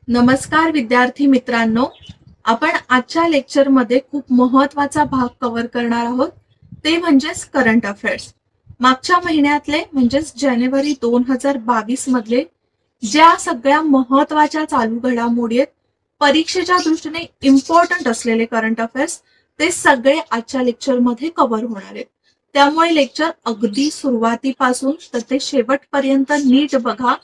नमस्कार विद्यार्थी मित्रांनो, आपण आजच्या लेक्चरमध्ये खूप महत्वाचा भाग कव्हर करणार आहोत, ते म्हणजेच करंट अफेअर्स. मागच्या महिन्यातले म्हणजेच जानेवारी 2022 मधले ज्या सगळ्या महत्वाच्या चालू घडामोडी आहेत, परीक्षेच्या दृष्टीने इम्पॉर्टंट असलेले करंट अफेअर्स, ते सगळे आजच्या लेक्चरमध्ये कव्हर होणार आहेत. त्यामुळे लेक्चर अगदी सुरुवातीपासून तर ते शेवटपर्यंत नीट बघा.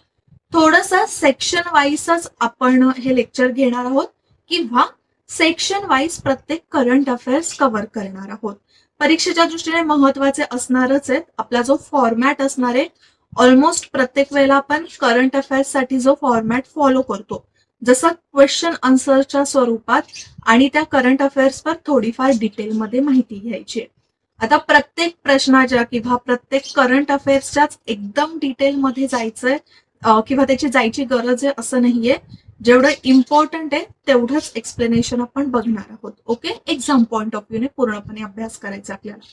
थोडंसं सेक्शन वाईजच आपण हे लेक्चर घेणार आहोत किंवा सेक्शन वाईज प्रत्येक करंट अफेअर्स कव्हर करणार आहोत. परीक्षेच्या दृष्टीने महत्वाचे असणारच आहेत. आपला जो फॉर्मॅट असणार आहे, ऑलमोस्ट प्रत्येक वेळेला आपण करंट अफेअर्स साठी जो फॉर्मॅट फॉलो करतो, जसं क्वेश्चन आन्सरच्या स्वरूपात आणि त्या करंट अफेअर्सवर थोडीफार डिटेलमध्ये माहिती घ्यायची. आता प्रत्येक प्रश्नाच्या किंवा प्रत्येक करंट अफेअर्सच्याच एकदम डिटेलमध्ये जायचंय किंवा त्याची जायची गरज आहे असं नाहीये. जेवढं इम्पॉर्टंट आहे तेवढंच एक्सप्लेनेशन आपण बघणार आहोत. ओके, एक्झाम पॉइंट ऑफ व्ह्यूने पूर्णपणे अभ्यास करायचा आपल्याला.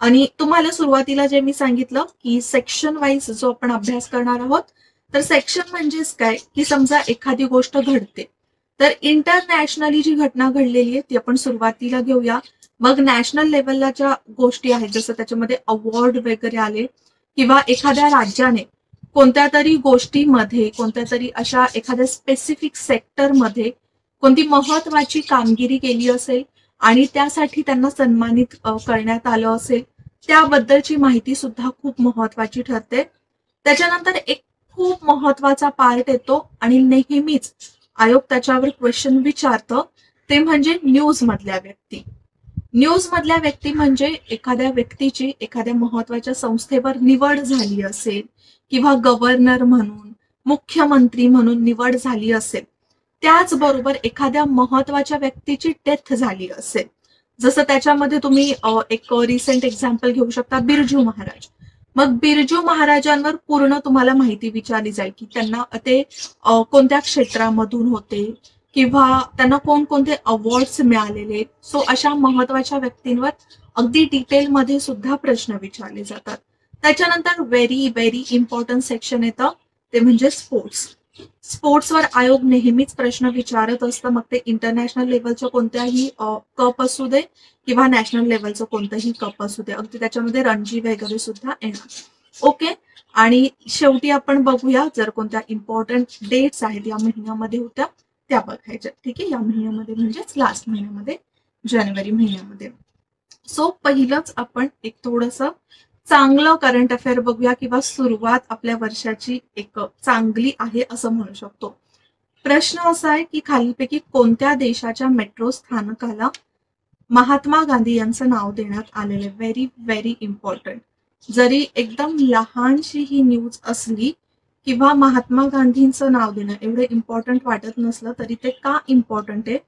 आणि तुम्हाला सुरुवातीला जे मी सांगितलं की सेक्शन वाईज जो आपण अभ्यास करणार आहोत, तर सेक्शन म्हणजेच काय की समजा एखादी गोष्ट घडते, तर इंटरनॅशनली जी घटना घडलेली आहे ती आपण सुरुवातीला घेऊया. मग नॅशनल लेवलला ज्या गोष्टी आहेत, जसं त्याच्यामध्ये अवॉर्ड वगैरे आले किंवा एखाद्या राज्याने कोणत्या तरी गोष्टीमध्ये, कोणत्या तरी अशा एखाद्या स्पेसिफिक सेक्टरमध्ये कोणती महत्वाची कामगिरी केली असेल आणि त्यासाठी त्यांना सन्मानित करण्यात आलं असेल, त्याबद्दलची माहिती सुद्धा खूप महत्वाची ठरते. त्याच्यानंतर एक खूप महत्वाचा पार्ट येतो आणि नेहमीच आयोग त्याच्यावर क्वेश्चन विचारतं, ते म्हणजे न्यूज मधल्या व्यक्ती. न्यूज मधल्या व्यक्ती म्हणजे एखाद्या व्यक्तीची एखाद्या महत्वाच्या संस्थेवर निवड झाली असेल किंवा गव्हर्नर म्हणून, मुख्यमंत्री म्हणून निवड झाली असेल, त्याचबरोबर एखाद्या महत्वाच्या व्यक्तीची डेथ झाली असेल. जसं त्याच्यामध्ये तुम्ही एक रिसेंट एक्झाम्पल घेऊ शकता, बिरजू महाराज. मग बिरजू महाराजांवर पूर्ण तुम्हाला माहिती विचारली जाईल की त्यांना ते कोणत्या क्षेत्रामधून होते किंवा त्यांना कोणकोणते अवॉर्ड्स मिळालेले. सो अशा महत्वाच्या व्यक्तींवर अगदी डिटेलमध्ये सुद्धा प्रश्न विचारले जातात. त्याच्यानंतर व्हेरी व्हेरी इम्पॉर्टंट सेक्शन येतं, ते म्हणजे स्पोर्ट्स. स्पोर्ट्सवर आयोग नेहमीच प्रश्न विचारत असतं, मग ते इंटरनॅशनल लेवलचं कोणत्याही कप असू दे किंवा नॅशनल लेवलचं कोणतंही कप असू दे, अगदी त्याच्यामध्ये रणजी वगैरे सुद्धा येणार. ओके, आणि शेवटी आपण बघूया जर कोणत्या इम्पॉर्टंट डेट्स आहेत या महिन्यामध्ये होत्या त्या बघायच्या. ठीक आहे, या महिन्यामध्ये म्हणजेच लास्ट महिन्यामध्ये, जानेवारी महिन्यामध्ये. सो पहिलंच आपण एक थोडंसं चांगलं करंट अफेअर बघूया किंवा सुरुवात आपल्या वर्षाची एक चांगली आहे असं म्हणू शकतो. प्रश्न असा आहे की खालीलपैकी कोणत्या देशाच्या मेट्रो स्थानकाला महात्मा गांधी यांचं नाव देण्यात आलेलं आहे. Very very important. जरी एकदम लहानशी ही न्यूज असली किंवा महात्मा गांधींचं नाव देणं एवढं इम्पॉर्टंट वाटत नसलं तरी ते का इम्पॉर्टंट आहे,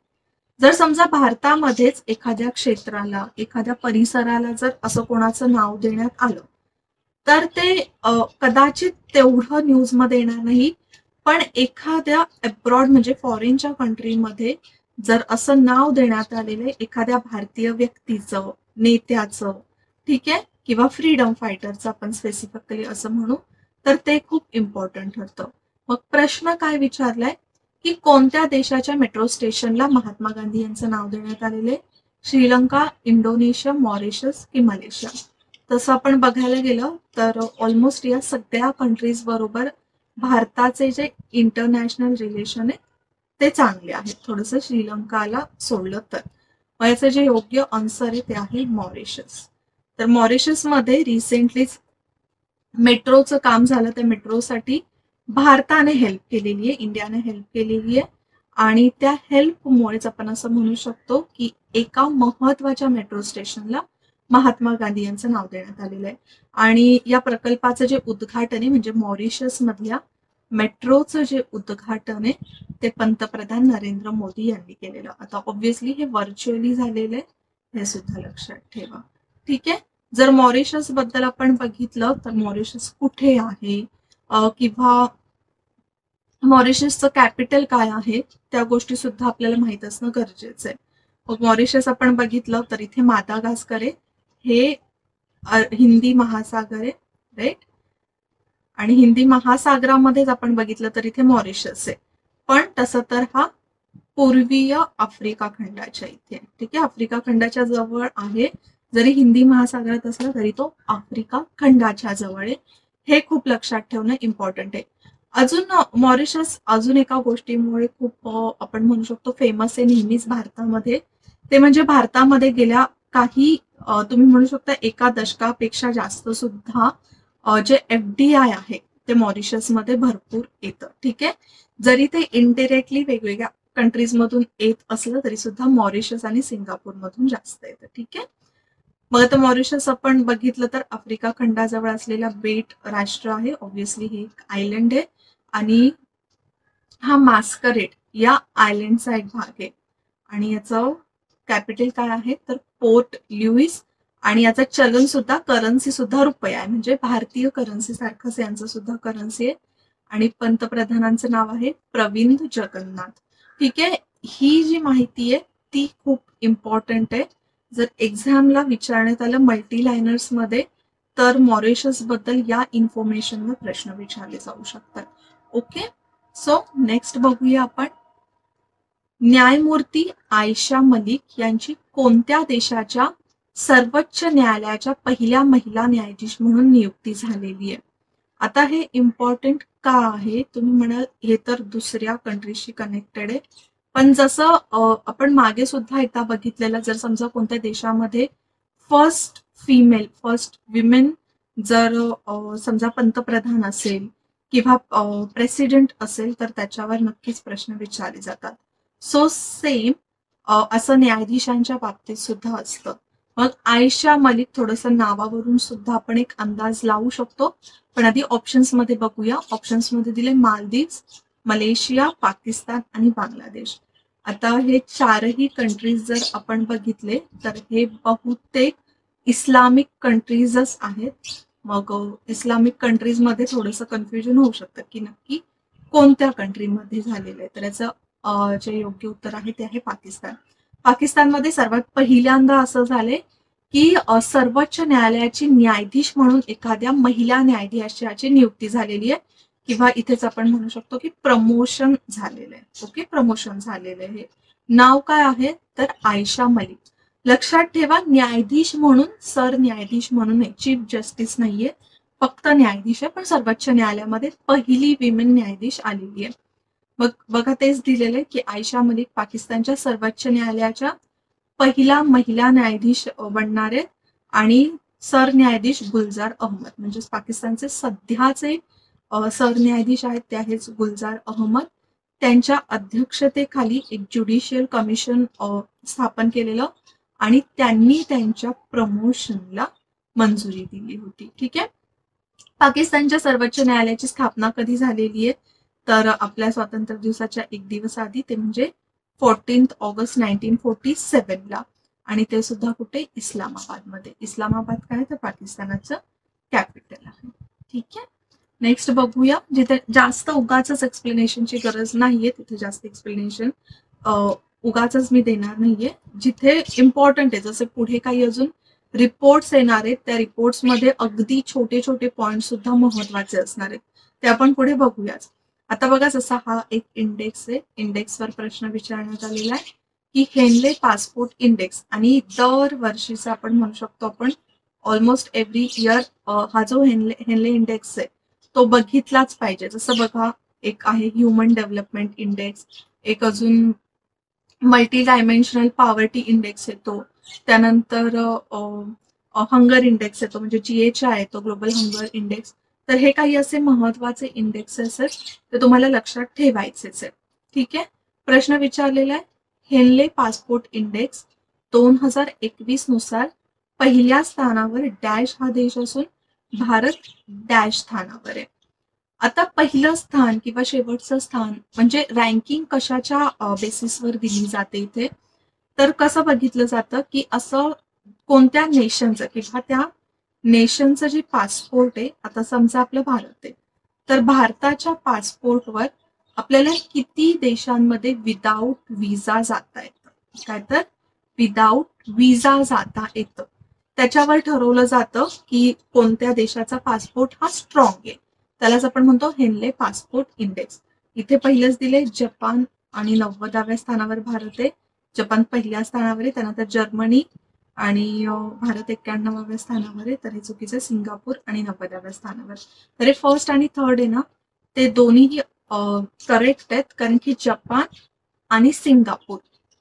जर समजा भारतामध्येच एखाद्या क्षेत्राला, एखाद्या परिसराला जर असं कोणाचं नाव देण्यात आलं, तर ते कदाचित तेवढं न्यूजमध्ये येणार नाही. पण एखाद्या अब्रॉड म्हणजे फॉरेनच्या कंट्रीमध्ये जर असं नाव देण्यात आलेलं एखाद्या भारतीय व्यक्तीचं, नेत्याचं, ठीक आहे, किंवा फ्रीडम फायटरचं आपण स्पेसिफिकली असं म्हणू, तर ते खूप इम्पॉर्टंट ठरतं. मग प्रश्न काय विचारलाय की कोणत्या देशाच्या मेट्रो स्टेशनला महात्मा गांधी यांचं नाव देण्यात आलेले, श्रीलंका, इंडोनेशिया, मॉरिशस की मलेशिया. तसं आपण बघायला गेलं तर ऑलमोस्ट या सगळ्या कंट्रीज बरोबर भारताचे जे इंटरनॅशनल रिलेशन आहे ते चांगले आहेत, थोडंसं श्रीलंकाला सोडलं तर. मग याचं जे योग्य आन्सर आहे ते आहे मॉरिशस. तर मॉरिशसमध्ये रिसेंटलीच मेट्रोचं काम झालं, त्या मेट्रोसाठी भारताने हेल्प केलेली आहे, इंडियाने हेल्प केलेली आहे. आणि त्या हेल्पमुळेच आपण असं म्हणू शकतो की एका महत्वाच्या मेट्रो स्टेशनला महात्मा गांधी यांचं नाव देण्यात आलेलं आहे. आणि या प्रकल्पाचं जे उद्घाटन आहे म्हणजे मॉरिशस मधल्या मेट्रोचं जे उद्घाटन आहे ते पंतप्रधान नरेंद्र मोदी यांनी केलेलं. आता ऑब्व्हियसली हे व्हर्च्युअली झालेलं आहे, हे सुद्धा लक्षात ठेवा. ठीक आहे, जर मॉरिशस बद्दल आपण बघितलं तर मॉरिशस कुठे आहे किंवा मॉरिशसचं कॅपिटल काय आहे त्या गोष्टी सुद्धा आपल्याला माहित असणं गरजेचं आहे. मग मॉरिशस आपण बघितलं तर इथे मादागास्कर आहे, हे हिंदी महासागर आहे, राईट. आणि हिंदी महासागरामध्येच आपण बघितलं तर इथे मॉरिशस आहे. पण तसं तर हा पूर्वीय आफ्रिका खंडाच्या इथे, ठीक आहे, आफ्रिका खंडाच्या जवळ आहे. जरी हिंदी महासागरात असला तरी तो आफ्रिका खंडाच्या जवळ आहे. हे खूप लक्षात ठेवणं इम्पॉर्टंट आहे. अजून मॉरिशस अजून एका गोष्टीमुळे खूप आपण म्हणू शकतो फेमस आहे नेहमीच भारतामध्ये. ते म्हणजे भारतामध्ये गेल्या काही तुम्ही म्हणू शकता एका दशकापेक्षा जास्त सुद्धा जे FDI आहे ते मॉरिशसमध्ये भरपूर येतं, ठीक आहे. जरी ते इनडिरेक्टली वेगवेगळ्या कंट्रीज मधून येत असलं तरी सुद्धा मॉरिशस आणि सिंगापूर मधून जास्त येतं, ठीक आहे. मग आता मॉरिशस आपण बघितलं तर आफ्रिका खंडाजवळ असलेला बेट राष्ट्र आहे. ऑब्व्हियसली हे एक आयलंड आहे आणि हा मास्करेट या आयलंडचा एक भाग आहे आणि याचं कॅपिटल काय आहे तर पोर्ट लुईस. आणि याचं चलन सुद्धा करन्सी सुद्धा रुपया आहे, म्हणजे भारतीय करन्सी सारखंच यांचं सुद्धा करन्सी आहे. आणि पंतप्रधानांचं नाव आहे प्रविंद जगन्नाथ, ठीक आहे. ही जी माहिती आहे ती खूप इम्पॉर्टंट आहे. जर एक्झामला विचारण्यात आलं मल्टी लायनर्स मध्ये तर मॉरिशस बद्दल या इन्फॉर्मेशनवर प्रश्न विचारले जाऊ शकतात. ओके, सो नेक्स्ट बघूया आपण. न्यायमूर्ती आयशा मलिक यांची कोणत्या देशाच्या सर्वोच्च न्यायालयाच्या पहिल्या महिला न्यायाधीश म्हणून नियुक्ती झालेली आहे. आता हे इम्पॉर्टंट का आहे तुम्ही म्हणाल हे तर दुसऱ्या कंट्रीशी कनेक्टेड आहे, पण जसं आपण मागे सुद्धा एकदा बघितलेलं, जर समजा कोणत्या देशामध्ये फर्स्ट विमेन जर समजा पंतप्रधान असेल किंवा प्रेसिडेंट असेल तर त्याच्यावर नक्कीच प्रश्न विचारले जातात. सो सेम असं न्यायाधीशांच्या बाबतीत सुद्धा असतं. मग आयशा मलिक थोडंसं नावावरून सुद्धा आपण एक अंदाज लावू शकतो, पण आधी ऑप्शन्स मध्ये बघूया. ऑप्शन्स मध्ये दिले मालदीव्स, मलेशिया, पाकिस्तान आणि बांगलादेश. आता हे चारही कंट्रीज जर आपण बघितले तर हे बहुतेक इस्लामिक कंट्रीजच आहेत. मग इस्लामिक कंट्रीज मध्ये थोडंसं कन्फ्युजन होऊ शकतं की नक्की कोणत्या कंट्रीमध्ये झालेलं आहे. तर याचं जे योग्य उत्तर आहे ते आहे पाकिस्तान. पाकिस्तानमध्ये सर्वात पहिल्यांदा असं झालंय की सर्वोच्च न्यायालयाची न्यायाधीश म्हणून एखाद्या महिला न्यायाधीशाची नियुक्ती झालेली आहे, किंवा इथेच आपण म्हणू शकतो की प्रमोशन झालेलं आहे. ओके, प्रमोशन झालेलं आहे. नाव काय आहे तर आयशा मलिक. लक्षात ठेवा न्यायाधीश म्हणून सरन्यायाधीश म्हणून नाही, चीफ जस्टिस नाहीये, फक्त न्यायाधीश आहे. पण सर्वोच्च न्यायालयामध्ये पहिली विमेन न्यायाधीश आलेली आहे. मग बघा तेच दिलेलं की आयशा मलिक पाकिस्तानच्या सर्वोच्च न्यायालयाच्या पहिला महिला न्यायाधीश बनणार आहेत. आणि सरन्यायाधीश गुलजार अहमद म्हणजे पाकिस्तानचे सध्याचे सरन्यायाधीश आहेत ते आहेत गुलजार अहमद. त्यांच्या अध्यक्षतेखाली एक ज्युडिशियल कमिशन स्थापन केलेलं आणि त्यांनी त्यांच्या प्रमोशनला मंजुरी दिली होती, ठीक आहे. पाकिस्तानच्या सर्वोच्च न्यायालयाची स्थापना कधी झालेली आहे तर आपल्या स्वातंत्र्य दिवसाच्या एक दिवस आधी, ते म्हणजे 14 ऑगस्ट 1947 ला. आणि ते सुद्धा कुठे इस्लामाबाद मध्ये. इस्लामाबाद काय तर पाकिस्तानाचं कॅपिटल आहे, ठीक आहे. नेक्स्ट बघूया, जिथे जास्त उगाच एक्सप्लेनेशनची गरज नाहीये तिथे जास्त एक्सप्लेनेशन उगाच मी देणार नाहीये. जिथे इम्पॉर्टंट आहे जसे पुढे काही अजून रिपोर्ट्स येणार आहेत त्या रिपोर्ट्स मध्ये अगदी छोटे छोटे पॉइंट सुद्धा महत्वाचे असणार आहेत, ते आपण पुढे बघूयाच. आता बघा जसा हा एक इंडेक्स आहे, इंडेक्सवर प्रश्न विचारण्यात आलेला आहे की हेनले पासपोर्ट इंडेक्स. आणि दर वर्षीचा आपण म्हणू शकतो आपण ऑलमोस्ट एव्हरी इयर हा जो हेनले इंडेक्स आहे तो बघितलाच पाहिजे. जसं बघा एक आहे ह्युमन डेव्हलपमेंट इंडेक्स, एक अजून मल्टी डायमेन्शनल पॉवर्टी इंडेक्स येतो, त्यानंतर हंगर इंडेक्स येतो म्हणजे GHI येतो, ग्लोबल हंगर इंडेक्स. तर हे काही असे महत्वाचे इंडेक्सेस आहेत ते तुम्हाला लक्षात ठेवायचेच आहे, ठीक आहे. प्रश्न विचारलेला आहे हेनले पासपोर्ट इंडेक्स 2021 नुसार पहिल्या स्थानावर डॅश हा देश असून भारत डॅश स्थानावर आहे. आता पहिलं स्थान किंवा शेवटचं स्थान म्हणजे रँकिंग कशाच्या बेसिसवर दिली जाते इथे तर कसं बघितलं जातं की असं कोणत्या नेशनचं किंवा त्या नेशनचं जे पासपोर्ट आहे, आता समजा आपलं भारत आहे तर भारताच्या पासपोर्टवर आपल्याला किती देशांमध्ये विदाऊट विजा जाता येतं, काय तर विदाऊट विजा जाता येतं, त्याच्यावर ठरवलं जातं की कोणत्या देशाचा पासपोर्ट हा स्ट्रॉंग आहे. त्यालाच आपण म्हणतो हेनले पासपोर्ट इंडेक्स. इथे पहिलेच दिले जपान आणि 90व्या स्थानावर भारत आहे. जपान पहिल्या स्थानावर आहे, त्यानंतर जर्मनी आणि भारत 91व्या स्थानावर आहे. तर हे चुकीचं, सिंगापूर आणि 90व्या स्थानावर. तर हे फर्स्ट आणि थर्ड आहे ना, ते दोन्ही करेक्ट आहेत, कारण की जपान आणि सिंगापूर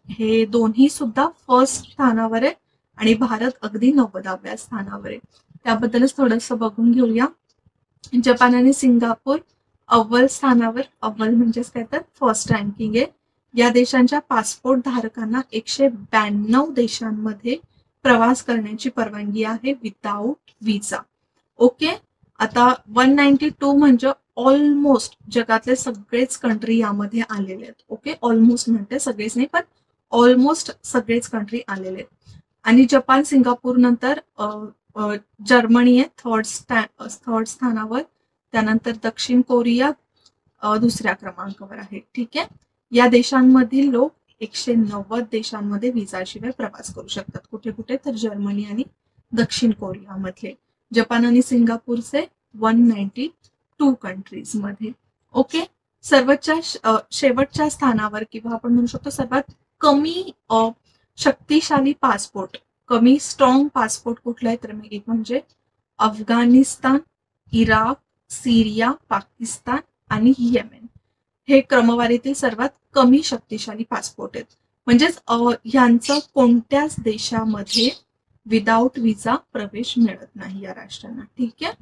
हे दोन्ही सुद्धा फर्स्ट स्थानावर आहे आणि भारत अगदी 90व्या स्थानावर आहे. त्याबद्दलच थोडंसं बघून घेऊया. जपान आणि सिंगापूर अव्वल स्थानावर, अव्वल म्हणजेच काय तर फर्स्ट रँकिंग आहे. या देशांच्या पासपोर्ट धारकांना 192 देशांमध्ये प्रवास करण्याची परवानगी आहे विदाऊट विजा. ओके, आता 192 म्हणजे ऑलमोस्ट जगातले सगळेच कंट्री यामध्ये आलेले आहेत. ओके, ऑलमोस्ट म्हणते, सगळेच नाही पण ऑलमोस्ट सगळेच कंट्री आलेले आहेत. आणि जपान सिंगापूर नंतर जर्मनी आहे थर्ड स्थानावर, त्यानंतर दक्षिण कोरिया दुसऱ्या क्रमांकावर आहे. ठीक आहे, या देशांमधील लोक 190 देशांमध्ये विजाशिवाय प्रवास करू शकतात. कुठे कुठे तर जर्मनी आणि दक्षिण कोरियामधले. जपान आणि सिंगापूरचे 192 कंट्रीज मध्ये. ओके, शेवटच्या स्थानावर किंवा आपण म्हणू शकतो सर्वात कमी शक्तिशाली पासपोर्ट, कमी स्ट्रॉंग पासपोर्ट कुठला आहे, तर मग एक म्हणजे अफगाणिस्तान, इराक, सिरिया, पाकिस्तान आणि येमेन. हे क्रमवारीतील सर्वात कमी शक्तिशाली पासपोर्ट आहेत. म्हणजेच यांचं कोणत्याच देशामध्ये विदाऊट विजा प्रवेश मिळत नाही या राष्ट्रांना. ठीक आहे,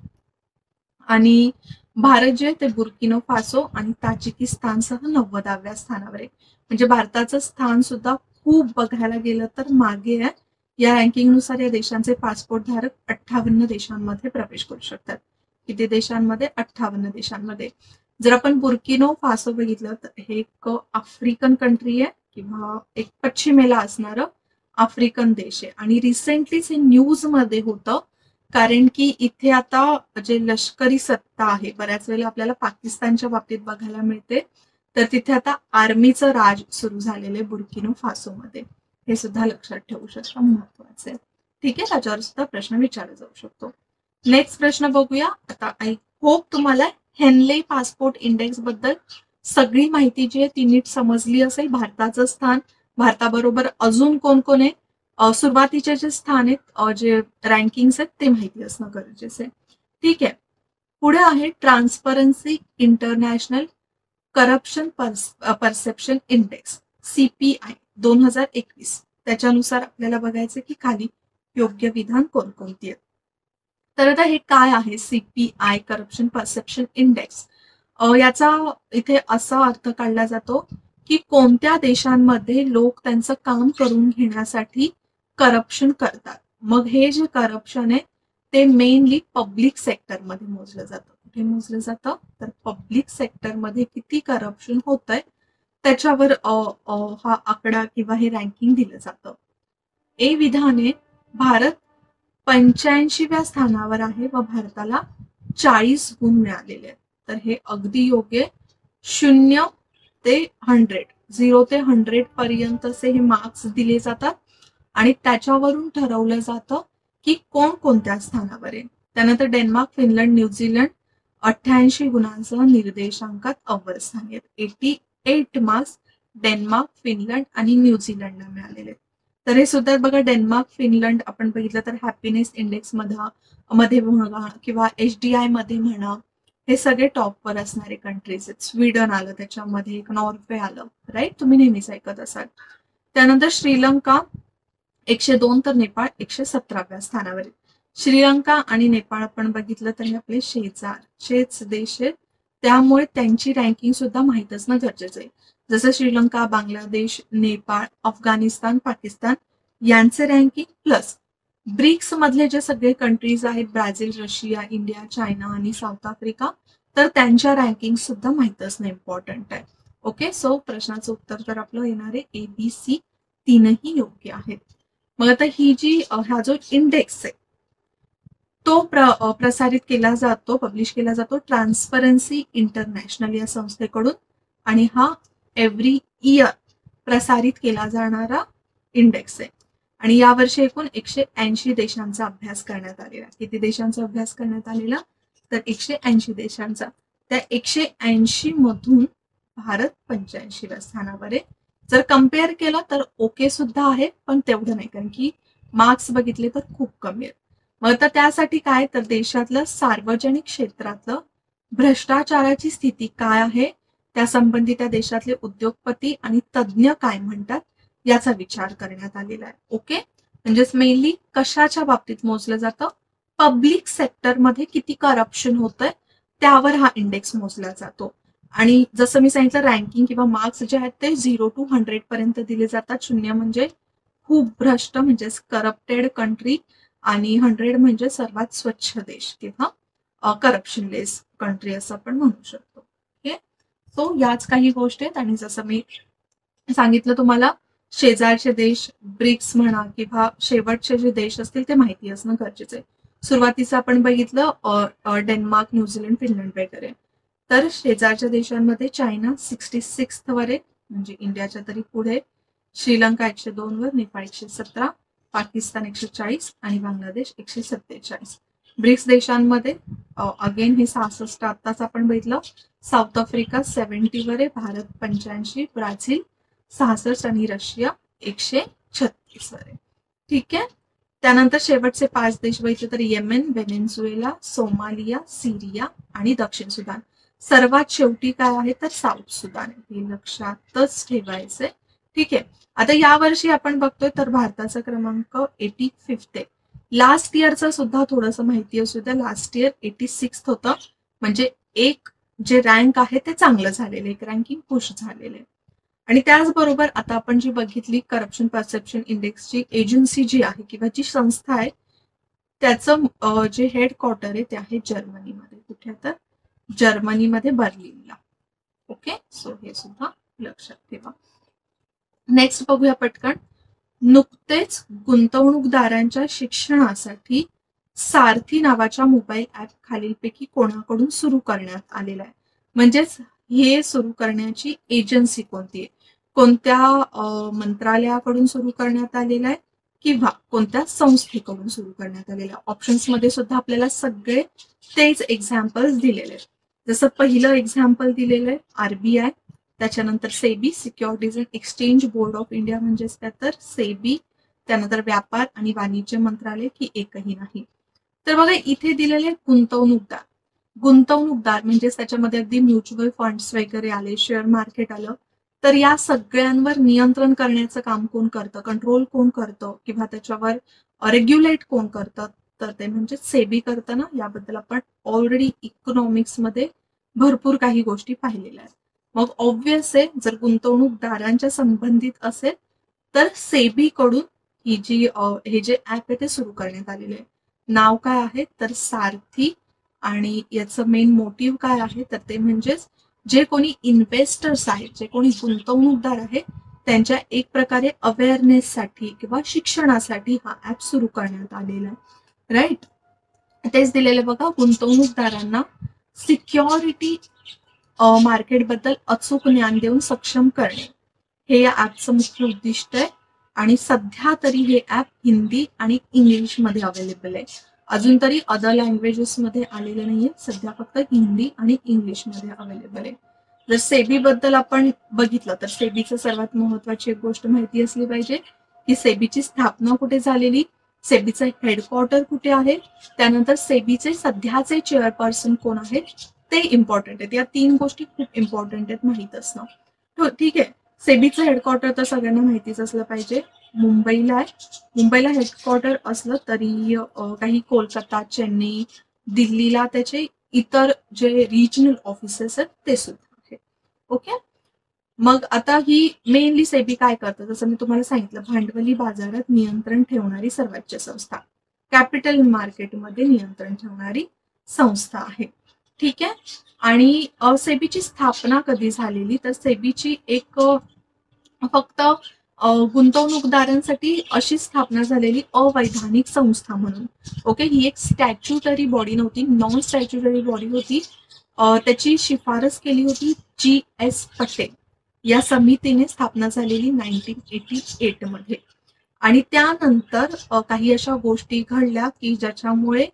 आणि भारत जे ते बुर्किनो फासो आणि ताजिकिस्तानसह 90व्या स्थानावर आहे. म्हणजे भारताचं स्थान सुद्धा खूप बघायला गेलं तर मागे आहे. या रँकिंगनुसार या देशांचे पासपोर्ट धारक 58 देशांमध्ये प्रवेश करू शकतात. किती देशांमध्ये? 58 देशांमध्ये. जर आपण बुर्किनो फासो बघितलं तर हे एक आफ्रिकन कंट्री आहे किंवा एक पश्चिमेला असणारं आफ्रिकन देश आहे. आणि रिसेंटलीच हे न्यूज मध्ये होतं, कारण की इथे आता जे लष्करी सत्ता आहे, बऱ्याच वेळेला आपल्याला पाकिस्तानच्या बाबतीत बघायला मिळते, तर तिथे आता आर्मीचं राज सुरू झालेलं आहे बुर्किनो फासोमध्ये. हे सुद्धा लक्षात ठेवू शकता, महत्वाचं आहे. ठीक आहे, त्याच्यावर सुद्धा प्रश्न विचारला जाऊ शकतो. नेक्स्ट प्रश्न बघूया. आता आय होप तुम्हाला हेनले पासपोर्ट इंडेक्स बद्दल सगळी माहिती जी आहे ती नीट समजली असेल. भारताचं स्थान, भारताबरोबर अजून कोण कोण आहे, सुरुवातीचे जे स्थान आहेत, जे रँकिंग्स आहेत ते माहिती असणं गरजेचं आहे. ठीक आहे, पुढे आहे transparency international corruption perception index, CPI 2021. त्याच्यानुसार आपल्याला बघायचं की खाली योग्य विधान कोणकोणती आहेत. तर आता हे काय आहे CPI करप्शन परसेप्शन इंडेक्स? याचा इथे असा अर्थ काढला जातो की कोणत्या देशांमध्ये लोक त्यांचं काम करून घेण्यासाठी करप्शन करतात. मग हे जे करप्शन आहे ते मेनली पब्लिक सेक्टरमध्ये मोजलं जातं. कुठे मोजलं जातं? तर पब्लिक सेक्टरमध्ये किती करप्शन होत आहे त्याच्यावर हा आकडा किंवा हे रँकिंग दिलं जातं. ए विधाने भारत 85व्या स्थानावर आहे व भारताला 40 गुण मिळालेले आहेत. तर हे अगदी योग्य. 0 ते 100, 0 ते 100 पर्यंतचे हे मार्क्स दिले जातात आणि त्याच्यावरून ठरवलं जातं की कोण कोणत्या स्थानावर आहे. त्यानंतर डेन्मार्क, फिनलंड, न्यूझीलंड 88 गुणांसह निर्देशांकात अव्वल स्थानी आहेत. 88 मार्क्स डेन्मार्क, फिनलंड आणि न्यूझीलंडला मिळालेले. तर हे सुद्धा बघा, डेन्मार्क, फिनलंड आपण बघितलं तर हॅपीनेस इंडेक्स मध्ये म्हणा किंवा HDI मध्ये म्हणा, हे सगळे टॉपवर असणारे कंट्रीज आहेत. स्वीडन आलं त्याच्यामध्ये, नॉर्वे आलं, राईट, तुम्ही नेहमीच ऐकत असाल. त्यानंतर श्रीलंका 102 तर नेपाळ 117व्या स्थानावर आहे. श्रीलंका आणि नेपाळ आपण बघितलं तर हे आपले शेजारचेच देश आहेत, त्यामुळे त्यांची रँकिंग सुद्धा माहीत असणं गरजेचं आहे. जसं श्रीलंका, बांगलादेश, नेपाळ, अफगाणिस्तान, पाकिस्तान यांचे रँकिंग प्लस ब्रिक्स मधले जे सगळे कंट्रीज आहेत, ब्राझील, रशिया, इंडिया, चायना आणि साऊथ आफ्रिका, तर त्यांच्या रँकिंग सुद्धा माहीत असणं इम्पॉर्टंट आहे. ओके, सो प्रश्नाचं उत्तर तर आपलं येणार आहे ABC, तीनही योग्य आहेत. मग आता ही जी हा जो इंडेक्स आहे तो प्रसारित केला जातो, पब्लिश केला जातो ट्रान्सपरन्सी इंटरनॅशनल या संस्थेकडून, आणि हा एव्हरी इयर प्रसारित केला जाणारा इंडेक्स आहे. आणि यावर्षी एकूण 180 देशांचा अभ्यास करण्यात आलेला. किती देशांचा अभ्यास करण्यात आलेला? तर 180 देशांचा. त्या 180 मधून भारत 85व्या स्थानावर आहे. जर कम्पेअर केलं तर ओके सुद्धा आहे, पण तेवढं नाही, कारण की मार्क्स बघितले तर खूप कमी आहेत. मग आता त्यासाठी काय, तर देशातलं सार्वजनिक क्षेत्रातलं भ्रष्टाचाराची स्थिती काय आहे, त्यासंबंधी त्या देशातले उद्योगपती आणि तज्ज्ञ काय म्हणतात याचा विचार करण्यात आलेला आहे. ओके, म्हणजेच मेनली कशाच्या बाबतीत मोजलं जातं, पब्लिक सेक्टरमध्ये किती करप्शन होतंय त्यावर हा इंडेक्स मोजला जातो. आणि जसं मी सांगितलं, रँकिंग किंवा मार्क्स जे आहेत ते 0 to 100 पर्यंत दिले जातात. 0 म्हणजे खूप भ्रष्ट म्हणजेच करप्टेड कंट्री, आणि 100 म्हणजे सर्वात स्वच्छ देश किंवा करप्शन लेस कंट्री असं आपण म्हणू शकतो. ओके, सो याच काही गोष्टी आहेत. आणि जसं मी सांगितलं तुम्हाला, शेजारचे देश, ब्रिक्स म्हणा किंवा शेवटचे जे देश असतील ते माहिती असणं गरजेचं आहे. सुरुवातीचं आपण बघितलं डेन्मार्क, न्यूझीलंड, फिनलंड वगैरे. तर शेजारच्या देशांमध्ये चायना 66 वर आहे, म्हणजे इंडियाच्या तरी पुढे. श्रीलंका 102 वर, नेपाळ 117, पाकिस्तान 140 आणि बांगलादेश 147. ब्रिक्स देशांमध्ये अगेन हे 66 आत्ताच आपण बघितलं. साऊथ आफ्रिका 70 वर आहे, भारत 85, ब्राझील 66 आणि रशिया 136 वर आहे. ठीक आहे, त्यानंतर शेवटचे 5 देश बघितले तर येमेन, व्हेनेझुएला, सोमालिया, सिरिया आणि दक्षिण सुदान. सर्वात शेवटी काय आहे तर साऊथ सुदान आहे. हे लक्षातच ठेवायचंय. ठीक आहे, आता यावर्षी आपण बघतोय तर भारताचा क्रमांक 85 आहे. लास्ट इयरचं सुद्धा थोडंसं माहिती असू द्या. लास्ट इयर 86 होतं, म्हणजे एक जे रँक आहे ते चांगलं झालेलं, एक रँकिंग पुश झालेलं आहे. आणि त्याचबरोबर आता आपण जी बघितली करप्शन परसेप्शन इंडेक्सची एजन्सी जी आहे किंवा जी संस्था आहे, त्याचं जे हेडक्वार्टर आहे ते आहे जर्मनीमध्ये. कुठे तर जर्मनीमध्ये, बर्लिनला. ओके, सो हे सुद्धा लक्षात ठेवा. नेक्स्ट बघूया पटकन. नुकतेच गुंतवणूकदारांच्या शिक्षणासाठी सारथी नावाच्या मोबाईल ऍप खालीलपैकी कोणाकडून सुरू करण्यात आलेला आहे. म्हणजेच हे सुरू करण्याची एजन्सी कोणती आहे, कोणत्या मंत्रालयाकडून सुरू करण्यात आलेलं आहे किंवा कोणत्या संस्थेकडून सुरू करण्यात आलेलं आहे. ऑप्शन्समध्ये सुद्धा आपल्याला सगळे तेच एक्झाम्पल्स दिलेले आहेत. जसं पहिलं एक्झाम्पल दिलेलं आहे आरबीआय, त्याच्यानंतर SEBI, securities and exchange board of India म्हणजेच त्या तर सेबी, त्यानंतर व्यापार आणि वाणिज्य मंत्रालय की एकही नाही. तर बघा इथे दिलेले गुंतवणूकदार. गुंतवणूकदार म्हणजेच त्याच्यामध्ये अगदी म्युच्युअल फंड्स वगैरे आले, शेअर मार्केट आलं, तर या सगळ्यांवर नियंत्रण करण्याचं काम कोण करतं, कंट्रोल कोण करतं किंवा त्याच्यावर रेग्युलेट कोण करतं, तर ते म्हणजे सेबी करतं ना. याबद्दल आपण ऑलरेडी इकॉनॉमिक्समध्ये भरपूर काही गोष्टी पाहिलेल्या आहेत. मग ऑब्व्हियस आहे, जर गुंतवणूकदारांच्या संबंधित असेल तर सेबी कडून ही जी हे जे ऍप आहे ते सुरू करण्यात आलेले आहे. नाव काय आहे तर सारथी, आणि याचं मेन मोटिव्ह काय आहे तर ते म्हणजेच जे कोणी इन्व्हेस्टर्स आहेत, जे कोणी गुंतवणूकदार आहेत, त्यांच्या एक प्रकारे अवेअरनेससाठी किंवा शिक्षणासाठी हा ऍप सुरू करण्यात आलेला आहे. राईट, तेच दिलेलं बघा. गुंतवणूकदारांना सिक्युरिटी मार्केटबद्दल अचूक ज्ञान देऊन सक्षम करणे हे या ऍपचं मुख्य उद्दिष्ट आहे. आणि सध्या तरी हे ऍप हिंदी आणि इंग्लिशमध्ये अवेलेबल आहे. अजून तरी अदर लँग्वेजेसमध्ये आलेले नाहीये, सध्या फक्त हिंदी आणि इंग्लिशमध्ये अवेलेबल आहे. जर सेबी बद्दल आपण बघितलं तर सेबीचं सर्वात महत्वाची एक गोष्ट माहिती असली पाहिजे की सेबीची स्थापना कुठे झालेली, सेबीचं हेडक्वार्टर कुठे आहे, त्यानंतर सेबीचे सध्याचे चेअरपर्सन कोण आहेत ते इम्पॉर्टंट आहेत. या 3 गोष्टी खूप इम्पॉर्टंट आहेत माहीत असणं. ठीक आहे, सेबीचं हेडक्वार्टर तर सगळ्यांना माहितीच असलं पाहिजे, मुंबईला आहे. मुंबईला हेडक्वार्टर असलं तरी काही कोलकाता, चेन्नई, दिल्लीला त्याचे इतर जे रिजनल ऑफिसेस आहेत ते सुद्धा आहेत. ओके, मग आता ही मेनली सेबी काय करतं, जसं मी तुम्हाला सांगितलं, भांडवली बाजारात नियंत्रण ठेवणारी सर्वोच्च संस्था, कॅपिटल मार्केटमध्ये नियंत्रण ठेवणारी संस्था आहे. ठीक आहे, आणि सेबीची स्थापना कधी झालेली तर सेबीची एक फक्त गुंतवणूकदारांसाठी अशी स्थापना झालेली अवैधानिक संस्था म्हणून. ओके, ही एक स्टॅच्युटरी बॉडी नव्हती, नॉन स्टॅच्युटरी बॉडी होती. त्याची शिफारस केली होती GS पटेल या समितीने स्थापना झालेली 1988 मध्ये. आणि त्यानंतर काही अशा गोष्टी घडल्या की ज्याच्यामुळे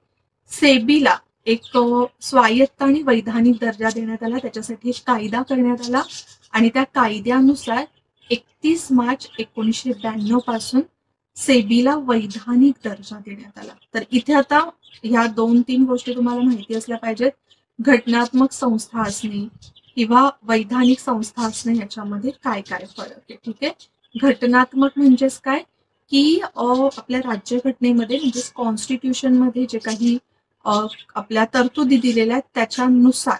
सेबीला एक स्वायत्त आणि वैधानिक दर्जा देण्यात आला, त्याच्यासाठी एक कायदा करण्यात आला आणि त्या कायद्यानुसार 31 मार्च 1992 पासून सेबीला वैधानिक दर्जा देण्यात आला. तर इथे आता ह्या 2-3 गोष्टी तुम्हाला माहिती असल्या पाहिजेत. घटनात्मक संस्था असणे किंवा वैधानिक संस्था असणे याच्यामध्ये काय काय फरक आहे. ठीक आहे. घटनात्मक म्हणजेच काय की आपल्या राज्यघटनेमध्ये म्हणजेच कॉन्स्टिट्यूशन मध्ये जे काही आपल्या तरतुदी दिलेल्या आहेत त्याच्यानुसार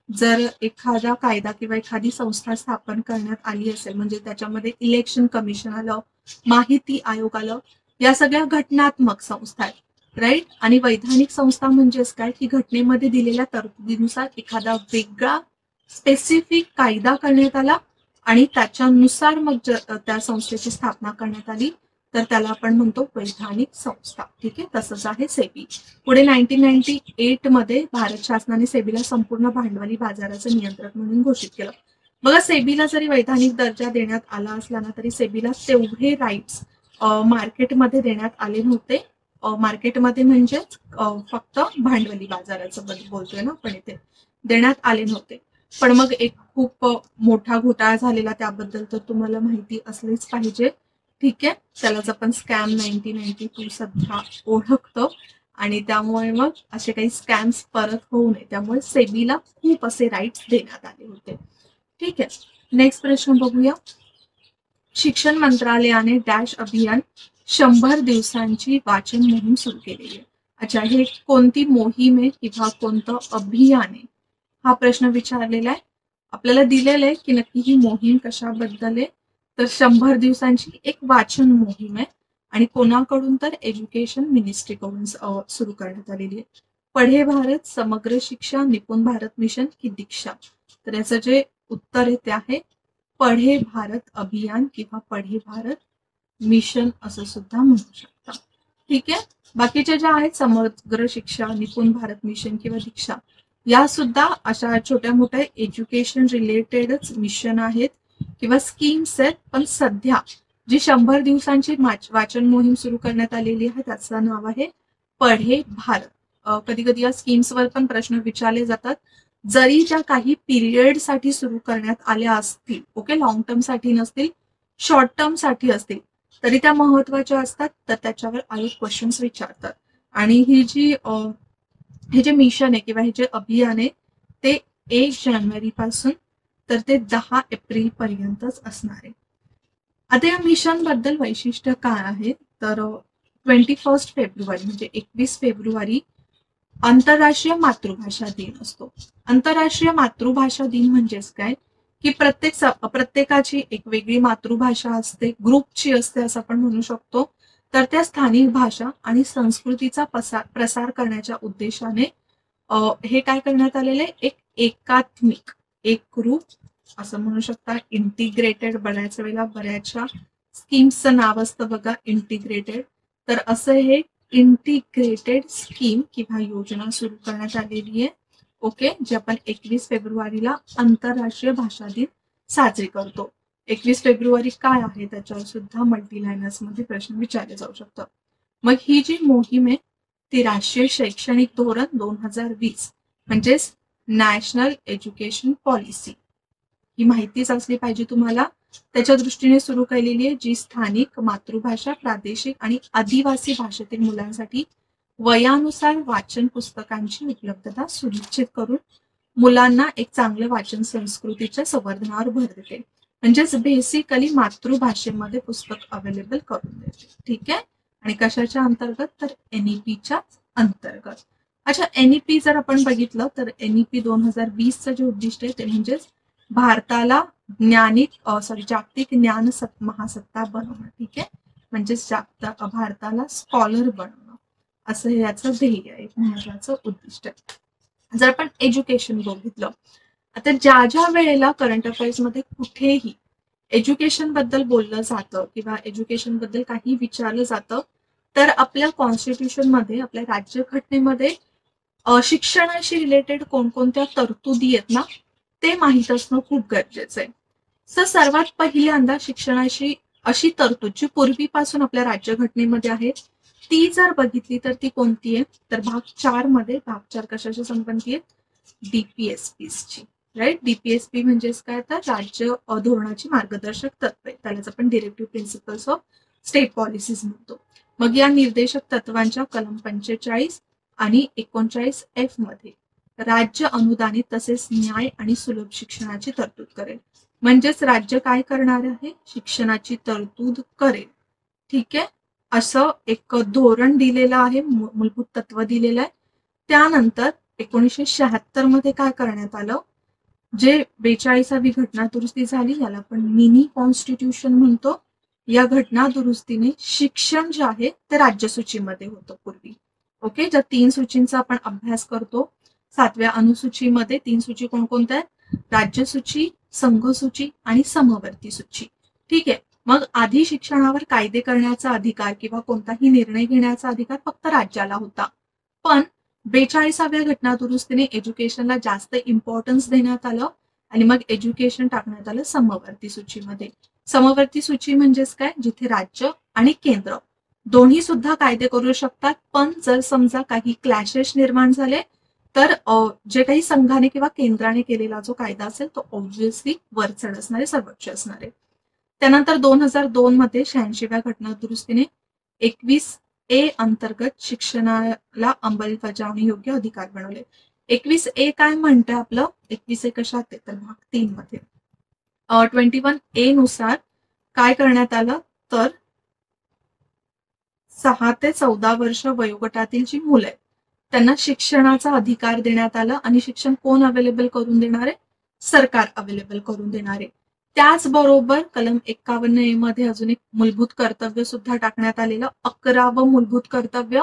जर एखादा कायदा किंवा एखादी संस्था स्थापन करण्यात आली असेल, म्हणजे त्याच्यामध्ये इलेक्शन कमिशन आलं, माहिती आयोग आलं, या सगळ्या घटनात्मक संस्था आहेत, राईट. आणि वैधानिक संस्था म्हणजेच काय की घटनेमध्ये दिलेल्या तरतुदीनुसार एखादा वेगळा स्पेसिफिक कायदा करण्यात आला आणि त्याच्यानुसार मग त्या संस्थेची स्थापना करण्यात आली, तर त्याला आपण म्हणतो वैधानिक संस्था. ठीक आहे. तसंच आहे सेबी. पुढे 1998 मध्ये भारत शासनाने सेबीला संपूर्ण भांडवली बाजाराचं नियंत्रक म्हणून घोषित केलं. बघा, सेबीला जरी वैधानिक दर्जा देण्यात आला असला ना तरी सेबीला तेवढे राईट्स मार्केटमध्ये देण्यात आले नव्हते. मार्केटमध्ये म्हणजेच फक्त भांडवली बाजाराचं बोलतोय ना आपण इथे, देण्यात आले नव्हते. पण मग एक खूप मोठा घोटाळा झालेला त्याबद्दल तर तुम्हाला माहिती असलीच पाहिजे. ठीक आहे. त्यालाच आपण स्कॅम 1992 सध्या ओळखतो आणि त्यामुळे मग असे काही स्कॅम्स परत होऊ नये त्यामुळे सेबीला खूप असे राईट्स देण्यात आले होते. ठीक आहे. नेक्स्ट प्रश्न बघूया. शिक्षण मंत्रालयाने डॅश अभियान 100 दिवसांची वाचन मोहीम सुरू केलेली आहे. अच्छा, हे कोणती मोहीम आहे किंवा कोणतं अभियान आहे हा प्रश्न विचारलेला आहे. आपल्याला दिलेलं आहे की नक्की ही मोहीम कशाबद्दल आहे. तर 100 दिवसांची एक वाचन मोहीम आहे आणि कोणाकडून तर एज्युकेशन मिनिस्ट्रीकडून सुरू करण्यात आलेली आहे. पढे भारत, समग्र शिक्षा, निपुण भारत मिशन की दीक्षा. तर याचं जे उत्तर आहे ते आहे पढे भारत अभियान किंवा पढे भारत मिशन असं सुद्धा म्हणू शकता. ठीक आहे. बाकीच्या ज्या आहेत समग्र शिक्षा, निपुण भारत मिशन किंवा दीक्षा, या सुद्धा अशा छोट्या मोठ्या एज्युकेशन रिलेटेडच मिशन आहेत किंवा स्कीम्स आहेत. पण सध्या जी 100 दिवसांची वाचन मोहीम सुरू करण्यात आलेली आहे त्याचं नाव आहे पढे भारत. कधी कधी या स्कीम्सवर पण प्रश्न विचारले जातात. जरी ज्या काही पिरियड साठी सुरू करण्यात आल्या असतील, ओके, लॉंग टर्म साठी नसतील, शॉर्ट टर्म साठी असतील, तरी त्या महत्वाच्या असतात. तर त्याच्यावर आयोग क्वेश्चन्स विचारतात. आणि हे जे मिशन आहे किंवा हे जे अभियान आहे ते 1 जानेवारी पासून तर ते 10 एप्रिल पर्यंतच असणार आहे. आता या मिशन बद्दल वैशिष्ट्य काय आहे तर 21 फेब्रुवारी म्हणजे 21 फेब्रुवारी आंतरराष्ट्रीय मातृभाषा दिन असतो. आंतरराष्ट्रीय मातृभाषा दिन म्हणजेच काय की प्रत्येकाची एक वेगळी मातृभाषा असते, ग्रुपची असते असं आपण म्हणू शकतो. तर त्या स्थानिक भाषा आणि संस्कृतीचा प्रसार करण्याच्या उद्देशाने हे काय करण्यात आलेले एक एकात्मिक एक ग्रुप असं म्हणू शकता. इंटिग्रेटेड बऱ्याच वेळेला बऱ्याचशा स्कीम्सचं नाव असतं बघा इंटिग्रेटेड. तर असं हे इंटिग्रेटेड स्कीम किंवा योजना सुरू करण्यात आलेली आहे. ओके, जे आपण 21 फेब्रुवारीला आंतरराष्ट्रीय भाषा दिन साजरी करतो. 21 फेब्रुवारी काय आहे त्याच्यावर सुद्धा मल्टीलायनर्स मध्ये प्रश्न विचारले जाऊ शकतात. मग ही जी मोहीम आहे ती राष्ट्रीय शैक्षणिक धोरण 2020 म्हणजेच नॅशनल एज्युकेशन पॉलिसी ही माहितीच असली पाहिजे तुम्हाला. त्याच्या दृष्टीने सुरू केलेली आहे जी स्थानिक मातृभाषा, प्रादेशिक आणि आदिवासी भाषेतील मुलांसाठी वयानुसार वाचन पुस्तकांची उपलब्धता सुनिश्चित करून मुलांना एक चांगलं वाचन संस्कृतीच्या संवर्धनावर भर देते. म्हणजेच बेसिकली मातृभाषेमध्ये पुस्तक अवेलेबल करून देते. ठीक आहे. आणि कशाच्या अंतर्गत तर NEPच्या अंतर्गत. अच्छा, NEP जर आपण बघितलं तर NEP 2020चं जे उद्दिष्ट आहे ते म्हणजेच भारताला जागतिक ज्ञान महासत्ता बनवणं. ठीक आहे. म्हणजेच भारताला स्कॉलर बनवणं असं याचं ध्येय आहे, महत्वाचं उद्दिष्ट आहे. जर आपण एज्युकेशन बघितलं, आता ज्या ज्या वेळेला करंट अफेअर्स मध्ये कुठेही एज्युकेशन बद्दल बोललं जातं किंवा एज्युकेशन बद्दल काही विचारलं जातं तर आपल्या कॉन्स्टिट्यूशन मध्ये, आपल्या राज्यघटनेमध्ये शिक्षणाशी रिलेटेड कोणकोणत्या तरतुदी आहेत ना ते माहीत असणं खूप गरजेचं आहे. तर सर्वात पहिल्यांदा शिक्षणाशी अशी तरतूद जी पूर्वीपासून आपल्या राज्यघटनेमध्ये आहे ती जर बघितली तर ती कोणती आहे, तर भाग 4 मध्ये, भाग 4 कशाशी संबंधित आहे, डीपीएसपीची, राईट. डीपीएसपी म्हणजेच काय, तर राज्य धोरणाची मार्गदर्शक तत्वे, त्यालाच आपण directive principles of state policies म्हणतो. मग या निर्देशक तत्वांच्या कलम 45 आणि 39F मध्ये राज्य अनुदानित तसेच न्याय आणि सुलभ शिक्षणाची तरतूद करेल. म्हणजेच राज्य काय करणार आहे, शिक्षणाची तरतूद करेल. ठीक आहे, असं एक धोरण दिलेलं आहे, मूलभूत तत्व दिलेलं आहे. त्यानंतर 1976 मध्ये काय करण्यात आलं, जे 42वी घटना दुरुस्ती झाली, याला आपण मिनी कॉन्स्टिट्यूशन म्हणतो. या घटना दुरुस्तीने शिक्षण जे आहे ते राज्यसूचीमध्ये होतं पूर्वी. ओके, ज्या 3 सूचींचा आपण अभ्यास करतो 7व्या अनुसूचीमध्ये, 3 सूची कोणकोणत्या आहेत, राज्यसूची, संघसूची आणि समवर्ती सूची. ठीक आहे, मग आधी शिक्षणावर कायदे करण्याचा अधिकार किंवा कोणताही निर्णय घेण्याचा अधिकार फक्त राज्याला होता. पण 42व्या घटना दुरुस्तीने एज्युकेशनला जास्त इम्पॉर्टन्स देण्यात आलं आणि मग एज्युकेशन टाकण्यात आलं समवर्ती सूचीमध्ये. समवर्ती सूची म्हणजेच काय, जिथे राज्य आणि केंद्र दोन्ही सुद्धा कायदे करू शकतात, पण जर समजा काही क्लॅशेस निर्माण झाले तर जे काही संघाने किंवा केंद्राने केलेला जो कायदा असेल तो ऑब्व्हियसली वर चढ असणारे, सर्वोच्च असणारे. त्यानंतर 2002 मध्ये 86व्या घटना दुरुस्तीने 21A अंतर्गत शिक्षणाला अंमलबजावणी योग्य अधिकार बनवले. 21A काय म्हणते आपलं, 21A कशात आहे, तर भाग 3 मध्ये 21A नुसार काय करण्यात आलं, तर 6 ते 14 वर्ष वयोगटातील जी मुलं आहेत त्यांना शिक्षणाचा अधिकार देण्यात आला. आणि शिक्षण कोण अवेलेबल करून देणार आहे, सरकार अवेलेबल करून देणार आहे. त्याचबरोबर कलम 51A मध्ये अजून एक मूलभूत कर्तव्य सुद्धा टाकण्यात आलेलं, 11वं मूलभूत कर्तव्य,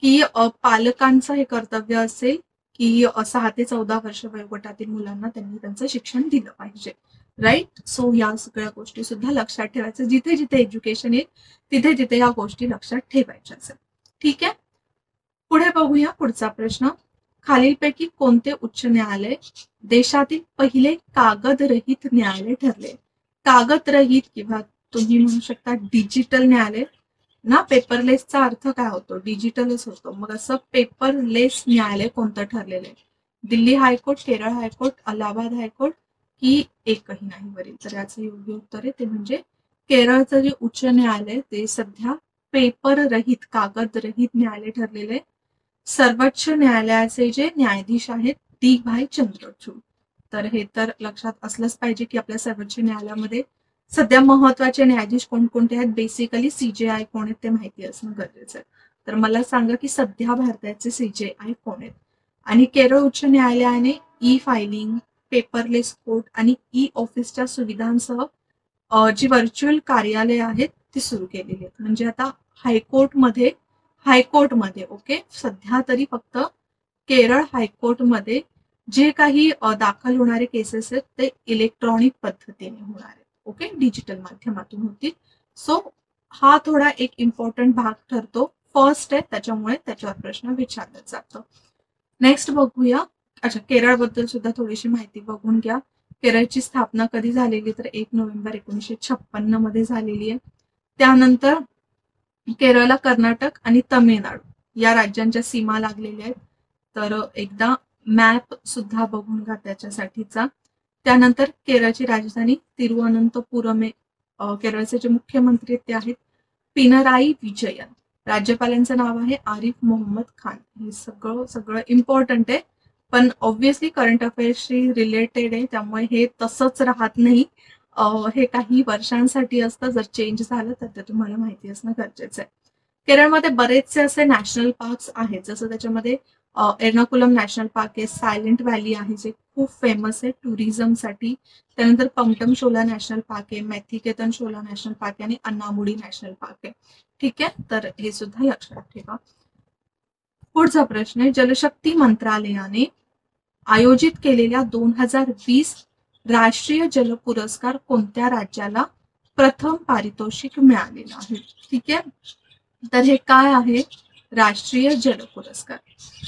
की पालकांचं हे कर्तव्य असेल की 6 ते 14 वर्ष वयोगटातील मुलांना त्यांनी त्यांचं शिक्षण दिलं पाहिजे, राईट. सो या सगळ्या गोष्टी सुद्धा लक्षात ठेवायचं, जिथे जिथे एज्युकेशन येईल तिथे तिथे या गोष्टी लक्षात ठेवायच्या असेल. ठीक आहे, पुढे बघूया पुढचा प्रश्न. खालीलपैकी कोणते उच्च न्यायालय देशातील पहिले कागदरहित न्यायालय ठरले. कागदरहित किंवा तुम्ही म्हणू शकता डिजिटल न्यायालय ना, पेपरलेसचा अर्थ काय होतो, डिजिटलच होतो. मग असं पेपरलेस न्यायालय कोणतं ठरलेलं आहे, Delhi high court, Kerala high court, Allahabad high court की एकही नाही वरील. तर याचं योग्य उत्तर आहे ते म्हणजे केरळचं जे उच्च न्यायालय ते सध्या पेपररहित, कागदरहित न्यायालय ठरलेले. सर्वोच्च न्यायालयाचे जे न्यायाधीश आहेत डी.वाय. चंद्रचूड. तर हे तर लक्षात असलंच पाहिजे की आपल्या सर्वोच्च न्यायालयामध्ये सध्या महत्वाचे न्यायाधीश कोणकोणते आहेत, बेसिकली CJI कोण आहेत ते माहिती असणं गरजेचं आहे. तर मला सांगा की सध्या भारताचे CJI कोण आहेत. आणि केरळ उच्च न्यायालयाने ई फायलिंग, पेपरलेस कोर्ट आणि ई ऑफिसच्या सुविधांसह जी व्हर्च्युअल कार्यालय आहेत ती सुरू केलेली आहेत. म्हणजे आता हायकोर्टमध्ये ओके, सध्या तरी फक्त केरळ हायकोर्टमध्ये जे काही दाखल होणारे केसेस आहेत ते इलेक्ट्रॉनिक पद्धतीने होणार आहेत. ओके, डिजिटल माध्यमातून होतील. सो हा थोडा एक इम्पॉर्टंट भाग ठरतो, फर्स्ट आहे त्याच्यामुळे त्याच्यावर प्रश्न विचारला जातो. नेक्स्ट बघूया. अच्छा, केरळबद्दल सुद्धा थोडीशी माहिती बघून घ्या. केरळची स्थापना कधी झालेली, तर 1 नोव्हेंबर 1956 मध्ये झालेली आहे. त्यानंतर केरळला कर्नाटक आणि तमिळनाडू या राज्यांच्या सीमा लागलेल्या आहेत. तर एकदा मॅप सुद्धा बघून घ्या त्याच्यासाठीचा. त्यानंतर केरळची राजधानी तिरुअनंतपुरम आहे. केरळचे जे मुख्यमंत्री ते आहेत पिनराई विजयन. राज्यपालांचं नाव आहे आरिफ मोहम्मद खान. हे सगळं इम्पॉर्टंट आहे, पण ऑब्व्हियसली करंट अफेअर्सशी रिलेटेड आहे, त्यामुळे हे तसंच राहत नाही. हे काही वर्षांसाठी असतं, जर चेंज झालं तर ते तुम्हाला माहिती असणं गरजेचं आहे. केरळमध्ये बरेचसे असे नॅशनल पार्क्स आहेत, जसं त्याच्यामध्ये एर्नाकुलम नॅशनल पार्क आहे, सायलेंट व्हॅली आहे जे खूप फेमस आहे टुरिझमसाठी. त्यानंतर पमटम शोला नॅशनल पार्क आहे, मेथिकेतन शोला नॅशनल पार्क आहे आणि अन्नामुडी नॅशनल पार्क आहे. ठीक आहे, तर हे सुद्धा लक्षात ठेवा. पुढचा प्रश्न आहे, जलशक्ती मंत्रालयाने आयोजित केलेल्या 2020 राष्ट्रीय जल पुरस्कार कोणत्या राज्याला प्रथम पारितोषिक मिळालेलं आहे. ठीक आहे, तर हे काय आहे, राष्ट्रीय जल पुरस्कार.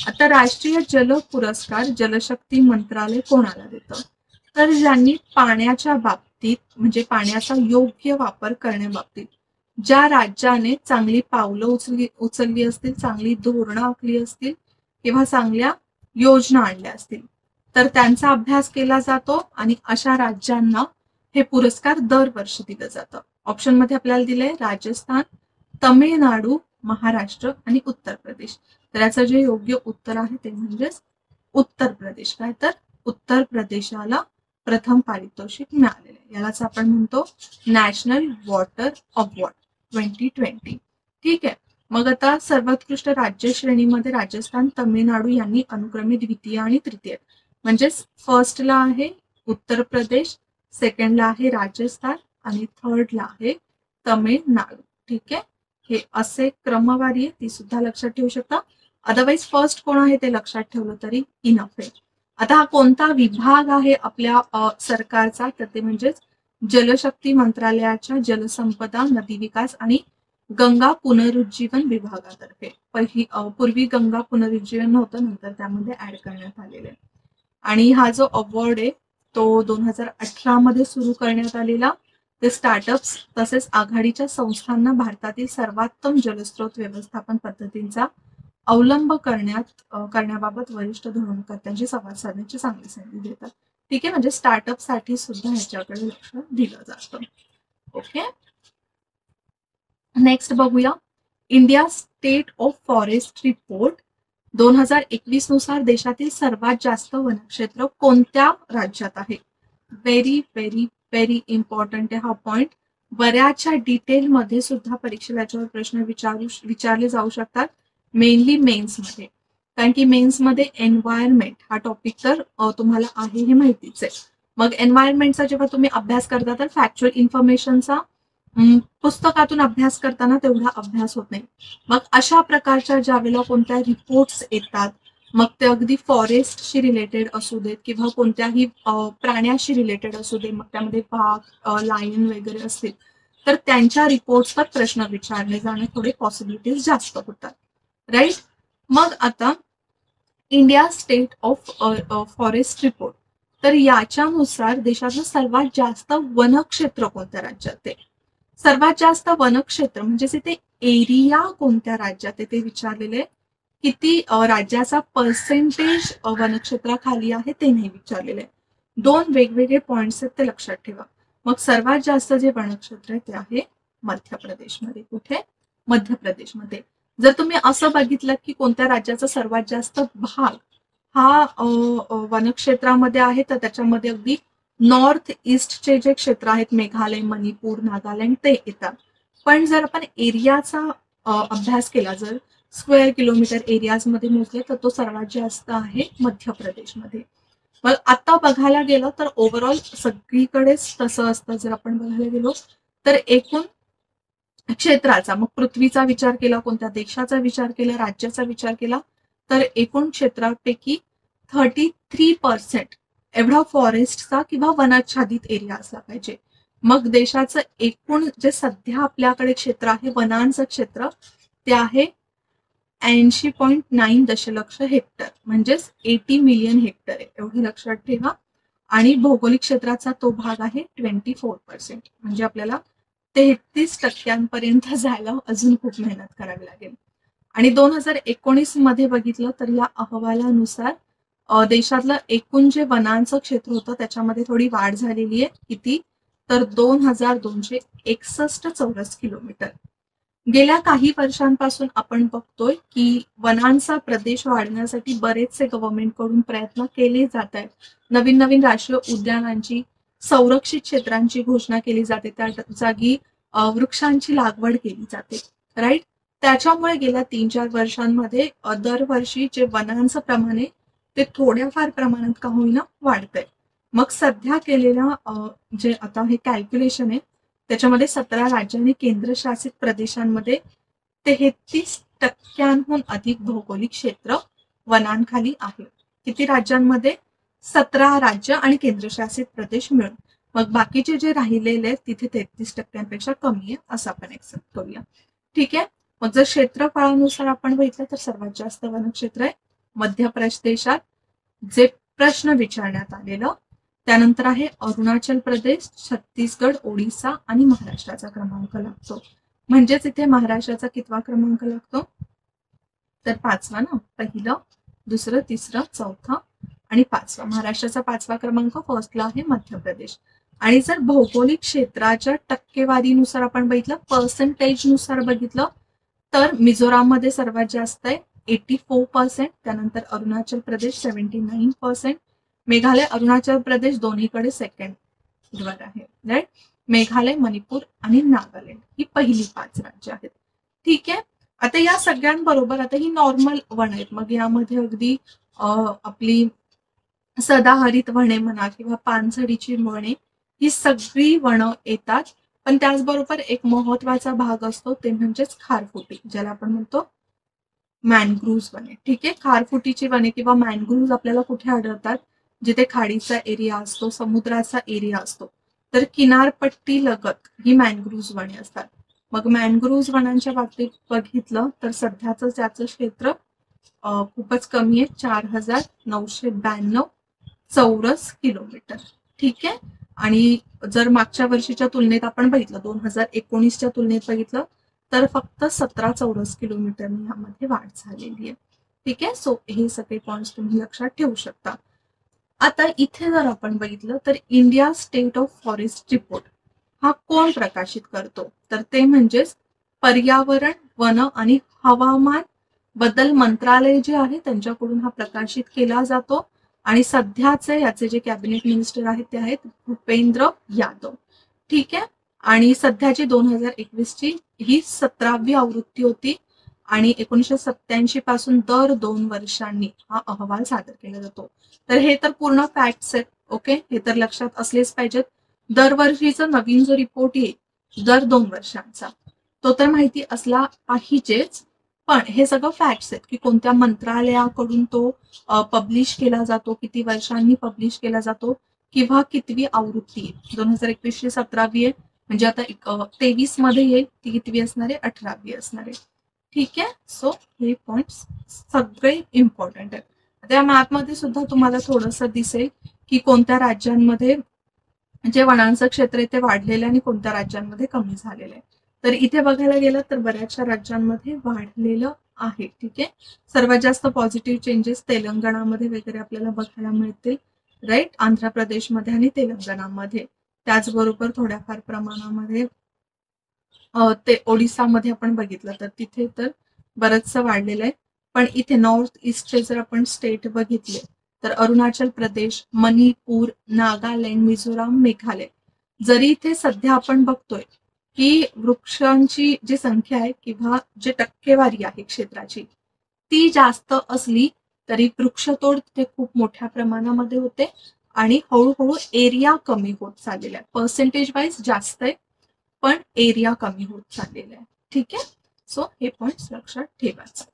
आता राष्ट्रीय जल पुरस्कार जलशक्ती मंत्रालय कोणाला देतं, तर ज्यांनी पाण्याच्या बाबतीत म्हणजे पाण्याचा योग्य वापर करण्याबाबतीत ज्या राज्याने चांगली पावलं उचलली असतील, चांगली धोरणं आखली असतील किंवा चांगल्या योजना आणल्या असतील, तर त्यांचा अभ्यास केला जातो आणि अशा राज्यांना हे पुरस्कार दरवर्षी दिलं जातं. ऑप्शन मध्ये आपल्याला दिलंय राजस्थान, तमिळनाडू, महाराष्ट्र आणि उत्तर प्रदेश. तर याचं जे योग्य उत्तर आहे ते म्हणजेच उत्तर प्रदेश. काय तर उत्तर प्रदेशाला प्रथम पारितोषिक मिळालेलं आहे. यालाच आपण म्हणतो नॅशनल वॉटर अवॉर्ड 2020. ठीक आहे. मग आता सर्वोत्कृष्ट राज्य श्रेणीमध्ये राजस्थान, तमिळनाडू यांनी अनुक्रमे द्वितीय आणि तृतीय, म्हणजेच फर्स्टला आहे उत्तर प्रदेश, सेकंडला आहे राजस्थान आणि थर्डला आहे तमिळनाडू. ठीक आहे. हे असे क्रमवारी आहे, ती सुद्धा लक्षात ठेवू शकता. अदरवाईज फर्स्ट कोण आहे ते लक्षात ठेवलं तरी इनफ आहे. आता हा कोणता विभाग आहे आपल्या सरकारचा, तर ते म्हणजेच जलशक्ती मंत्रालयाच्या जलसंपदा, नदी विकास आणि गंगा पुनरुज्जीवन विभागातर्फे. पूर्वी गंगा पुनरुज्जीवन नव्हतं, नंतर त्यामध्ये ऍड करण्यात आलेले. आणि हा जो अवॉर्ड आहे तो 2018 मध्ये सुरू करण्यात आलेला. ते स्टार्टअप्स तसेच आघाडीच्या संस्थांना भारतातील सर्वोत्तम जलस्रोत व्यवस्थापन पद्धतींचा अवलंब करण्याबाबत वरिष्ठ धोरणकर्त्यांशी संवाद साधण्याची चांगली संधी देतात. ठीक आहे. म्हणजे स्टार्टअप साठी सुद्धा ह्याच्याकडे लक्ष दिलं जातं. ओके. नेक्स्ट बघूया. India state of forest report 2021 नुसार देशातील सर्वात जास्त वनक्षेत्र कोणत्या राज्यात आहे? व्हेरी व्हेरी व्हेरी इम्पॉर्टंट आहे हा पॉइंट. बऱ्याचशा डिटेलमध्ये सुद्धा परीक्षेला याच्यावर प्रश्न विचारले जाऊ शकतात, मेनली मेन्समध्ये. कारण की मेन्समध्ये एन्व्हायरमेंट हा टॉपिक तर तुम्हाला आहे हे माहितीच आहे. मग एन्व्हायरमेंटचा जेव्हा तुम्ही अभ्यास करता तर फॅक्च्युअल इन्फॉर्मेशनचा पुस्तकातून अभ्यास करताना तेवढा अभ्यास होत नाही. मग अशा प्रकारच्या ज्यावेळेला कोणत्या रिपोर्ट्स येतात, मग ते अगदी फॉरेस्टशी रिलेटेड असू देत किंवा कोणत्याही प्राण्याशी रिलेटेड असू दे, मग त्यामध्ये वाघ, लायन वगैरे असतील, तर त्यांच्या रिपोर्ट्सवर प्रश्न विचारले जाणे थोडे पॉसिबिलिटीज जास्त होतात. राईट. मग आता India state of forest report, तर याच्यानुसार देशातलं सर्वात जास्त वनक्षेत्र कोणत्या राज्यात आहे? सर्वात जास्त वनक्षेत्र म्हणजेच इथे एरिया कोणत्या राज्यात आहे ते विचारलेले. किती राज्याचा पर्सेंटेज वनक्षेत्राखाली आहे ते नाही विचारलेले. दोन वेगवेगळे पॉइंट्स आहेत ते लक्षात ठेवा. मग सर्वात जास्त जे वनक्षेत्र आहे ते आहे मध्य प्रदेशमध्ये. कुठे? मध्य प्रदेशमध्ये. जर तुम्ही असं बघितलं की कोणत्या राज्याचा सर्वात जास्त भाग हा वनक्षेत्रामध्ये आहे, तर त्याच्यामध्ये अगदी नॉर्थ ईस्टचे जे क्षेत्र आहेत, मेघालय, मणिपूर, नागालँड, ते येतात. पण जर आपण एरियाचा अभ्यास केला, जर स्क्वेअर किलोमीटर एरियाजमध्ये मोजले, तर तो सर्वात जास्त आहे मध्य प्रदेशमध्ये. मग आता बघायला गेलं तर ओव्हरऑल सगळीकडेच तसं असतं. जर आपण बघायला गेलो तर एकूण क्षेत्राचा, मग पृथ्वीचा विचार केला, कोणत्या देशाचा विचार केला, राज्याचा विचार केला, तर एकूण क्षेत्रापैकी 33% एवढा फॉरेस्टचा किंवा वनाच्छादित एरिया असला पाहिजे. मग देशाचं एकूण जे सध्या आपल्याकडे क्षेत्र आहे, वनांचं क्षेत्र, ते आहे 80.9 दशलक्ष हेक्टर, म्हणजेच 80 मिलियन हेक्टर आहे. एवढे लक्षात ठेवा. आणि भौगोलिक क्षेत्राचा तो भाग आहे 24%. म्हणजे आपल्याला 33% जायला अजून खूप मेहनत करावी लागेल. आणि 2019 मध्ये बघितलं तर या अहवालानुसार देशातलं एकूण जे वनांचं क्षेत्र होतं त्याच्यामध्ये थोडी वाढ झालेली आहे. किती? तर 2261 चौरस किलोमीटर. गेल्या काही वर्षांपासून आपण बघतोय की वनांचा प्रदेश वाढवण्यासाठी बरेचसे गव्हर्नमेंट कडून प्रयत्न केले जात आहेत. नवीन नवीन राष्ट्रीय उद्यानांची, संरक्षित क्षेत्रांची घोषणा केली जाते, त्या जागी वृक्षांची लागवड केली जाते. राईट. त्याच्यामुळे गेल्या 3-4 वर्षांमध्ये दरवर्षी जे वनांचं प्रमाण आहे ते थोड्याफार प्रमाणात का होईना वाढतंय. मग सध्या केलेल्या जे आता हे कॅल्क्युलेशन आहे त्याच्यामध्ये 17 राज्य आणि केंद्रशासित प्रदेशांमध्ये 33% अधिक भौगोलिक क्षेत्र वनांखाली आहे. किती राज्यांमध्ये? 17 राज्य आणि केंद्रशासित प्रदेश मिळून. मग बाकीचे जे राहिलेले आहेत तिथे 33% कमी आहे असं आपण एक्सेप्ट करूया. ठीक आहे. मग जर क्षेत्रफळानुसार आपण बघितलं तर सर्वात जास्त वनक्षेत्र आहे मध्य प्रदेशात, जे प्रश्न विचारण्यात आलेलं. त्यानंतर आहे अरुणाचल प्रदेश, छत्तीसगड, ओडिसा आणि महाराष्ट्राचा क्रमांक लागतो. म्हणजेच इथे महाराष्ट्राचा कितवा क्रमांक लागतो, तर 5वा ना. पहिलं, दुसरं, तिसरं, चौथं आणि 5वा. महाराष्ट्राचा 5वा क्रमांक फर्स्टला आहे मध्य प्रदेश. आणि जर भौगोलिक क्षेत्राच्या टक्केवारीनुसार आपण बघितलं, पर्सेंटेज नुसार बघितलं, तर मिझोराममध्ये सर्वात जास्त आहे 84%, त्यानंतर अरुणाचल प्रदेश 79%, मेघालय अरुणाचल प्रदेश दोन्हीकडे सेकंड वर आहे, राईट. मेघालय, मणिपूर आणि नागालँड ही पहिली 5 राज्य आहेत. ठीक आहे. आता या सगळ्यांबरोबर आता ही नॉर्मल वन आहेत, मग यामध्ये अगदी आपली सदाहरित वने म्हणा किंवा पानझडीची वने, ही सगळी वनं येतात. पण त्याचबरोबर एक महत्वाचा भाग असतो ते म्हणजेच खारफुटी, ज्याला आपण म्हणतो मॅनग्रुव्ज वने. ठीक आहे. खारफुटीची वने किंवा मॅनग्रुव्ज आपल्याला कुठे आढळतात, जिथे खाडीचा एरिया असतो, समुद्राचा एरिया असतो, तर किनारपट्टी लगत ही मॅनग्रुव्ज वने असतात. मग मॅनग्रुव्ज वनांच्या बाबतीत बघितलं तर सध्याचं त्याचं क्षेत्र खूपच कमी आहे, 4992 चौरस किलोमीटर. ठीक आहे. आणि जर मागच्या वर्षीच्या तुलनेत आपण बघितलं, 2019च्या तुलनेत बघितलं, तर फक्त 17 चौरस किलोमीटरने यामध्ये वाढ झालेली आहे. ठीक आहे. सो हे सगळे पॉइंट्स तुम्ही लक्षात ठेवू शकता. आता इथे जर आपण बघितलं तर India state of forest report हा कोण प्रकाशित करतो, तर ते म्हणजेच पर्यावरण, वन आणि हवामान बदल मंत्रालय जे आहे त्यांच्याकडून हा प्रकाशित केला जातो. आणि सध्याचे याचे जे कॅबिनेट मिनिस्टर आहेत ते आहेत भूपेंद्र यादव. ठीक आहे. आणि सध्याची 2021ची ही 17वी आवृत्ती होती. आणि 1987 पासून दर 2 वर्षांनी हा अहवाल सादर केला जातो. तर हे तर पूर्ण फॅक्ट्स आहेत. ओके, हे तर लक्षात असलेच पाहिजेत. दरवर्षीचा नवीन जो रिपोर्ट येईल दर 2 वर्षांचा, तो तर माहिती असला पाहिजेच. पण हे सगळं फॅक्ट्स आहेत की कोणत्या मंत्रालयाकडून तो पब्लिश केला जातो, किती वर्षांनी पब्लिश केला जातो, किंवा कितवी आवृत्ती आहे. 2021ची 17वी आहे, म्हणजे आता 23 मध्ये येईल ती कितवी असणार आहे, 18वी असणार आहे. ठीक आहे. सो हे पॉइंट्स सगळे इम्पॉर्टंट आहेत. त्या मॅपमध्ये सुद्धा तुम्हाला थोडंसं दिसेल की कोणत्या राज्यांमध्ये जे वनांचं क्षेत्र आहे ते वाढलेलं आणि कोणत्या राज्यांमध्ये कमी झालेलं आहे. तर इथे बघायला गेलं तर बऱ्याचशा राज्यांमध्ये वाढलेलं आहे. ठीक आहे. सर्वात जास्त पॉझिटिव्ह चेंजेस तेलंगणामध्ये वगैरे आपल्याला बघायला मिळतील, राईट. आंध्र प्रदेशमध्ये आणि तेलंगणामध्ये. त्याचबरोबर थोड्याफार प्रमाणामध्ये ते ओडिसामध्ये आपण बघितलं तर तिथे तर बरंचसं वाढलेलं आहे. पण इथे नॉर्थ ईस्टचे जर आपण स्टेट बघितले तर अरुणाचल प्रदेश, मणिपूर, नागालँड, मिझोराम, मेघालय, जरी इथे सध्या आपण बघतोय की वृक्षांची जी संख्या आहे किंवा जे टक्केवारी आहे क्षेत्राची ती जास्त असली तरी वृक्षतोड तिथे खूप मोठ्या प्रमाणामध्ये होते आणि हळूहळू एरिया कमी होत चाललेला आहे. पर्सेंटेज वाईज जास्त आहे पण एरिया कमी होत चाललेला आहे. ठीक आहे. सो हे पॉइंट्स लक्षात ठेवायचं.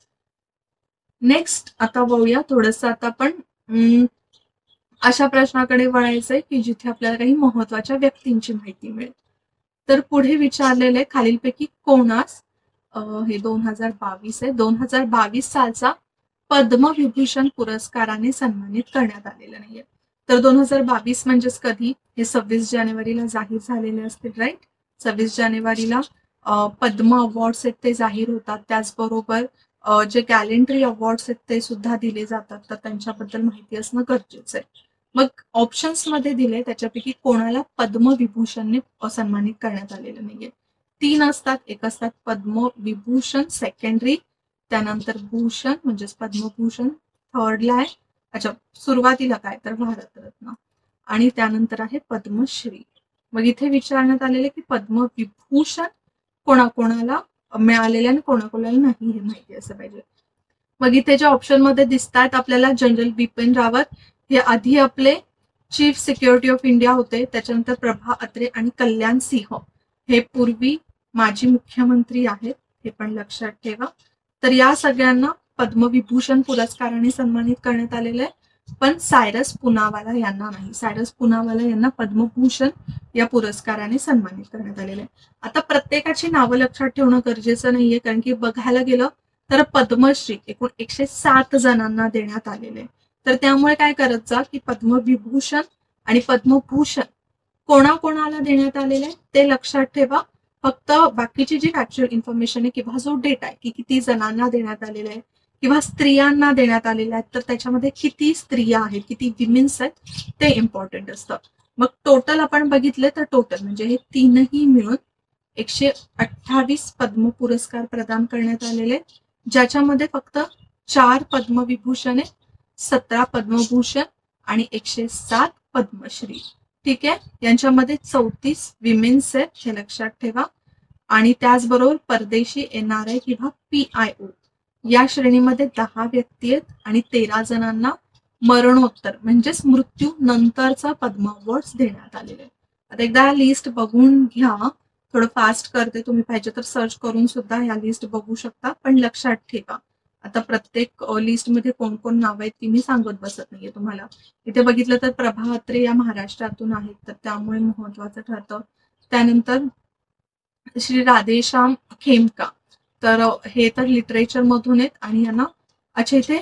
नेक्स्ट आता वळूया थोडंसं, आता आपण अशा प्रश्नाकडे वळायचंय की जिथे आपल्याला काही महत्वाच्या व्यक्तींची माहिती मिळेल. तर पुढे विचारलेले खालीलपैकी कोणास हे 2022 आहे, 2022 सालचा पद्मविभूषण पुरस्काराने सन्मानित करण्यात आलेलं नाहीये. तर 2022 म्हणजेच कधी, हे 26 जानेवारीला जाहीर झालेले असतील, राईट. 26 जानेवारीला पद्म अवॉर्ड्स आहेत ते जाहीर होतात. त्याचबरोबर जे गॅलेंट्री अवॉर्ड्स आहेत ते सुद्धा दिले जातात, तर त्यांच्याबद्दल माहिती असणं गरजेचं आहे. मग ऑप्शन्स मध्ये दिले त्याच्यापैकी कोणाला पद्मविभूषणने सन्मानित करण्यात आलेलं नाहीये. 3 असतात. एक असतात पद्मविभूषण सेकंडरी, त्यानंतर भूषण म्हणजेच पद्मभूषण थर्डला आहे, अच्छा सुरुवातीला काय तर भारतरत्न, आणि त्यानंतर आहे पद्मश्री. मग इथे विचारण्यात आलेले की पद्मविभूषण कोणाकोणाला मिळालेले आणि कोणाकोणाला नाही हे माहिती असं पाहिजे. मग इथे जे ऑप्शन मध्ये दिसतात आपल्याला, जनरल बिपिन रावत हे आधी आपले चीफ सिक्युरिटी ऑफ इंडिया होते, त्याच्यानंतर प्रभा अत्रे आणि कल्याण सिंह हे पूर्वी माजी मुख्यमंत्री आहेत, हे पण लक्षात ठेवा. तर या सगळ्यांना पद्मविभूषण पुरस्काराने सन्मानित करण्यात आलेलं आहे, पण सायरस पुनावाला यांना नाही. सायरस पुनावाला यांना पद्मभूषण या पुरस्काराने सन्मानित करण्यात आलेलं आहे. आता प्रत्येकाची नावं लक्षात ठेवणं गरजेचं नाहीये, कारण की बघायला गेलं तर पद्मश्री एकूण 107 जणांना देण्यात आलेले आहे. तर त्यामुळे काय करत जा की पद्मविभूषण आणि पद्मभूषण कोणाकोणाला देण्यात आलेले आहे ते लक्षात ठेवा फक्त बाकीची जी फॅक्च्युअल इन्फॉर्मेशन आहे किंवा जो डेटा आहे की किती जणांना देण्यात आलेला आहे किंवा स्त्रियांना देण्यात आलेल्या आहेत, तर त्याच्यामध्ये किती स्त्रिया आहेत, किती विमेन्स आहेत ते इम्पॉर्टंट असतं. मग टोटल आपण बघितलं तर टोटल म्हणजे हे तीनही मिळून 128 पद्म पुरस्कार प्रदान करण्यात आलेले, ज्याच्यामध्ये फक्त 4 पद्मविभूषण आहे, 17 पद्मभूषण आणि 107 पद्मश्री. ठीक आहे, यांच्यामध्ये 34 विमेन्स आहेत, हे लक्षात ठेवा. आणि त्याचबरोबर परदेशी NRI किंवा PIO या श्रेणीमध्ये 10 व्यक्ती आहेत आणि 13 जणांना मरणोत्तर म्हणजेच मृत्यू नंतरचा पद्म अवॉर्ड देण्यात आलेले. आता एकदा लिस्ट बघून घ्या, थोडं फास्ट करते, तुम्ही पाहिजे तर सर्च करून सुद्धा ह्या लिस्ट बघू शकता. पण लक्षात ठेवा, आता प्रत्येक लिस्टमध्ये कोण कोण नाव आहेत ती मी सांगत बसत नाहीये तुम्हाला. इथे बघितलं तर प्रभा अत्रे या महाराष्ट्रातून आहेत, तर त्यामुळे महत्वाचं ठरतं. त्यानंतर श्री राधेश्याम खेमका, तर हे तर लिटरेचर मधून आहेत आणि यांना अच्छा इथे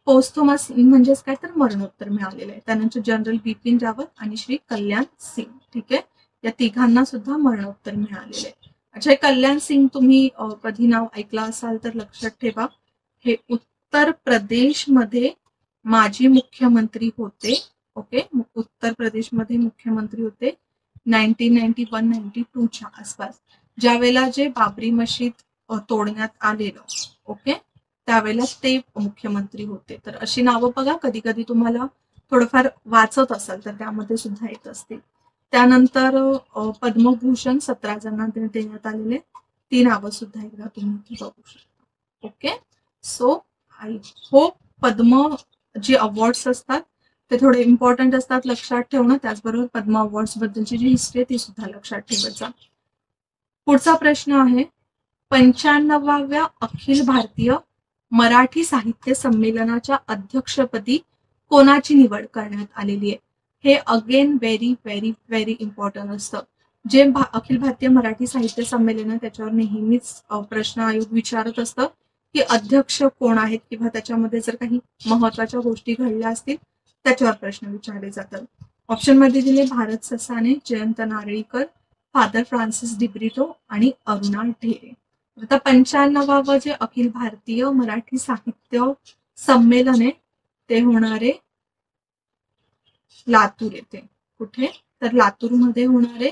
पोस्थुमस म्हणजेच काय तर मरणोत्तर मिळालेलं आहे. त्यानंतर जनरल बिपिन रावत आणि श्री कल्याण सिंग. ठीक आहे, या तिघांना सुद्धा मरणोत्तर मिळालेले आहे. अच्छा, कल्याण सिंग तुम्ही कधी नाव ऐकलं असाल तर लक्षात ठेवा, हे उत्तर प्रदेशमध्ये माजी मुख्यमंत्री होते. ओके, उत्तर प्रदेशमध्ये मुख्यमंत्री होते 1991-92च्या आसपास, ज्यावेळेला जे बाबरी मशीद तोडण्यात आलेलं. ओके, त्यावेळेला ते मुख्यमंत्री होते. तर अशी नावं बघा, कधी कधी तुम्हाला थोडंफार वाचत असाल तर त्यामध्ये सुद्धा येत असतील. त्यानंतर पद्मभूषण 17 जणांना देण्यात आलेले, ती नावं सुद्धा एकदा तुम्ही बघू शकता. ओके, सो आय होप पद्म जे अवॉर्ड्स असतात ते थोडे इम्पॉर्टंट असतात, लक्षात ठेवणं. त्याचबरोबर पद्म अवॉर्ड्स बद्दलची जी हिस्ट्री आहे ती सुद्धा लक्षात ठेवायचा. पुढचा प्रश्न आहे, 95व्या अखिल भारतीय मराठी साहित्य संमेलनाच्या अध्यक्षपदी कोणाची निवड करण्यात आलेली आहे? हे again very very very important असतं. जे अखिल भारतीय मराठी साहित्य संमेलन त्याच्यावर नेहमीच प्रश्न आयोग विचारत असतं की अध्यक्ष कोण आहेत किंवा त्याच्यामध्ये जर काही महत्वाच्या गोष्टी घडल्या असतील त्याच्यावर प्रश्न विचारले जातात. ऑप्शन मध्ये दिले भारत ससाने, जयंत नारळीकर, फादर फ्रान्सिस डिब्रिटो आणि अरुणा ढेरे. आता 95वं जे अखिल भारतीय मराठी साहित्य संमेलन आहे ते होणारे लातूर येथे. कुठे तर लातूरमध्ये होणारे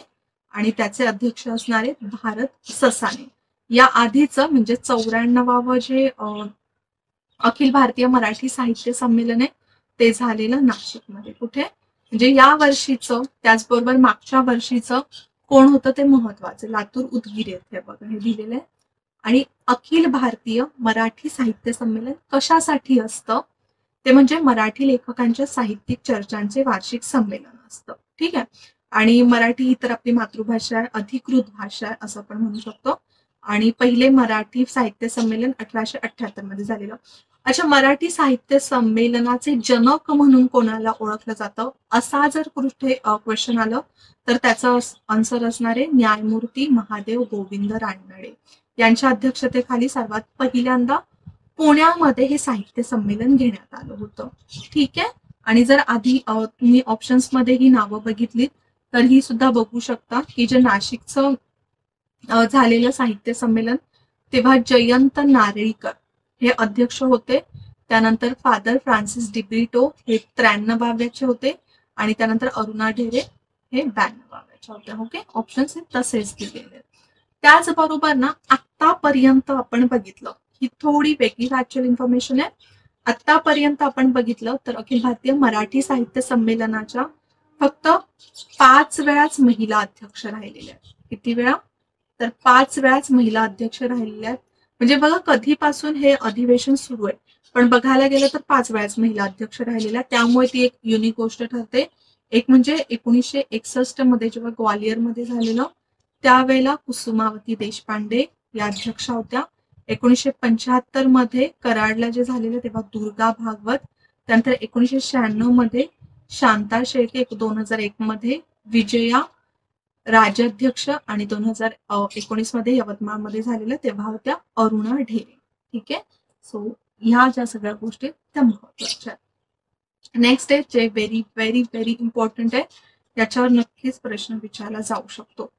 आणि त्याचे अध्यक्ष असणारे भारत ससाने. या आधीचं म्हणजे 94वं जे अखिल भारतीय मराठी साहित्य संमेलन आहे ते झालेलं नाशिकमध्ये. कुठे म्हणजे या वर्षीचं त्याचबरोबर मागच्या वर्षीचं कोण होतं ते महत्वाचं, लातूर उदगीर येथे बघा हे दिलेलं आहे. आणि अखिल भारतीय मराठी साहित्य संमेलन कशासाठी असतं ते म्हणजे मराठी लेखकांच्या साहित्यिक चर्चांचे वार्षिक संमेलन असतं. ठीक आहे, आणि मराठी ही तर आपली मातृभाषा आहे, अधिकृत भाषा आहे असं आपण म्हणू शकतो. आणि पहिले मराठी साहित्य संमेलन 1878 मध्ये झालेलं. अच्छा, मराठी साहित्य संमेलनाचे जनक म्हणून कोणाला ओळखलं जातं असा जर कुठे क्वेश्चन आलं तर त्याचं आन्सर असणारे न्यायमूर्ती महादेव गोविंद रानडे यांच्या अध्यक्षतेखाली सर्वात पहिल्यांदा पुण्यामध्ये हे साहित्य संमेलन घेण्यात आलं होतं. ठीक आहे, आणि जर आधी तुम्ही ऑप्शन्स मध्ये ही नावं बघितलीत तर ही सुद्धा बघू शकता की जे नाशिकचं झालेलं साहित्य संमेलन तेव्हा जयंत नारळीकर हे अध्यक्ष होते. त्यानंतर फादर फ्रान्सिस डिब्रिटो हे 93व्याचे होते आणि त्यानंतर अरुणा ढेरे हे 92व्याचे होते. ओके, ऑप्शन्स हे तसेच दिलेले. त्याचबरोबर ना आतापर्यंत आपण बघितलं ही थोडी वेगळी फॅक्च्युअल इन्फॉर्मेशन आहे. आतापर्यंत आपण बघितलं तर अखिल भारतीय मराठी साहित्य संमेलनाच्या फक्त 5 वेळाच महिला अध्यक्ष राहिलेल्या आहेत. किती वेळा तर 5 वेळाच महिला अध्यक्ष राहिलेल्या आहेत. म्हणजे बघा कधीपासून हे अधिवेशन सुरू आहे पण बघायला गेलं तर 5 वेळाच महिला अध्यक्ष राहिलेल्या, त्यामुळे ती एक युनिक गोष्ट ठरते. एक म्हणजे 1961 मध्ये जेव्हा ग्वालियरमध्ये झालेलं त्यावेळेला कुसुमावती देशपांडे या अध्यक्षा होत्या. 1975 मध्ये कराडला जे झालेलं तेव्हा दुर्गा भागवत. त्यानंतर 1996 मध्ये शांता शेळके, 2001 मध्ये विजया राज्याध्यक्ष आणि 2019 मध्ये यवतमाळमध्ये झालेलं तेव्हा होत्या अरुणा ढेरे. ठीक आहे, सो ह्या ज्या सगळ्या गोष्टी त्या महत्वाच्या. नेक्स्ट आहे जे व्हेरी व्हेरी व्हेरी इम्पॉर्टंट आहे, त्याच्यावर नक्कीच प्रश्न विचारला जाऊ शकतो,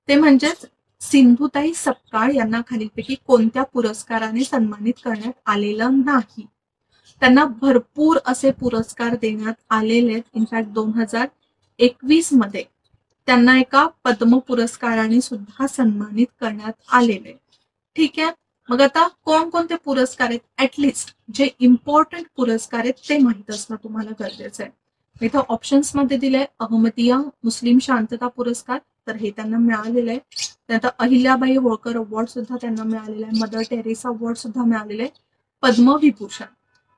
ते म्हणजेच सिंधुताई सपकाळ यांना खालीलपैकी कोणत्या पुरस्काराने सन्मानित करण्यात आलेलं नाही? त्यांना भरपूर असे पुरस्कार देण्यात आलेले आहेत. इनफॅक्ट 2021 मध्ये त्यांना एका पद्म पुरस्काराने सुद्धा सन्मानित करण्यात आलेले. ठीक आहे, मग आता कोणकोणते पुरस्कार आहेत, ऍटलिस्ट जे इम्पॉर्टंट पुरस्कार आहेत ते माहित असणं तुम्हाला गरजेचं आहे. इथं ऑप्शन्स मध्ये दिलंय अहमदिया मुस्लिम शांतता पुरस्कार, तर हे त्यांना मिळालेलं आहे. त्यानंतर अहिल्याबाई होळकर अवॉर्ड सुद्धा त्यांना मिळालेला आहे. मदर टेरेसा अवॉर्ड सुद्धा मिळालेलं आहे. पद्मविभूषण,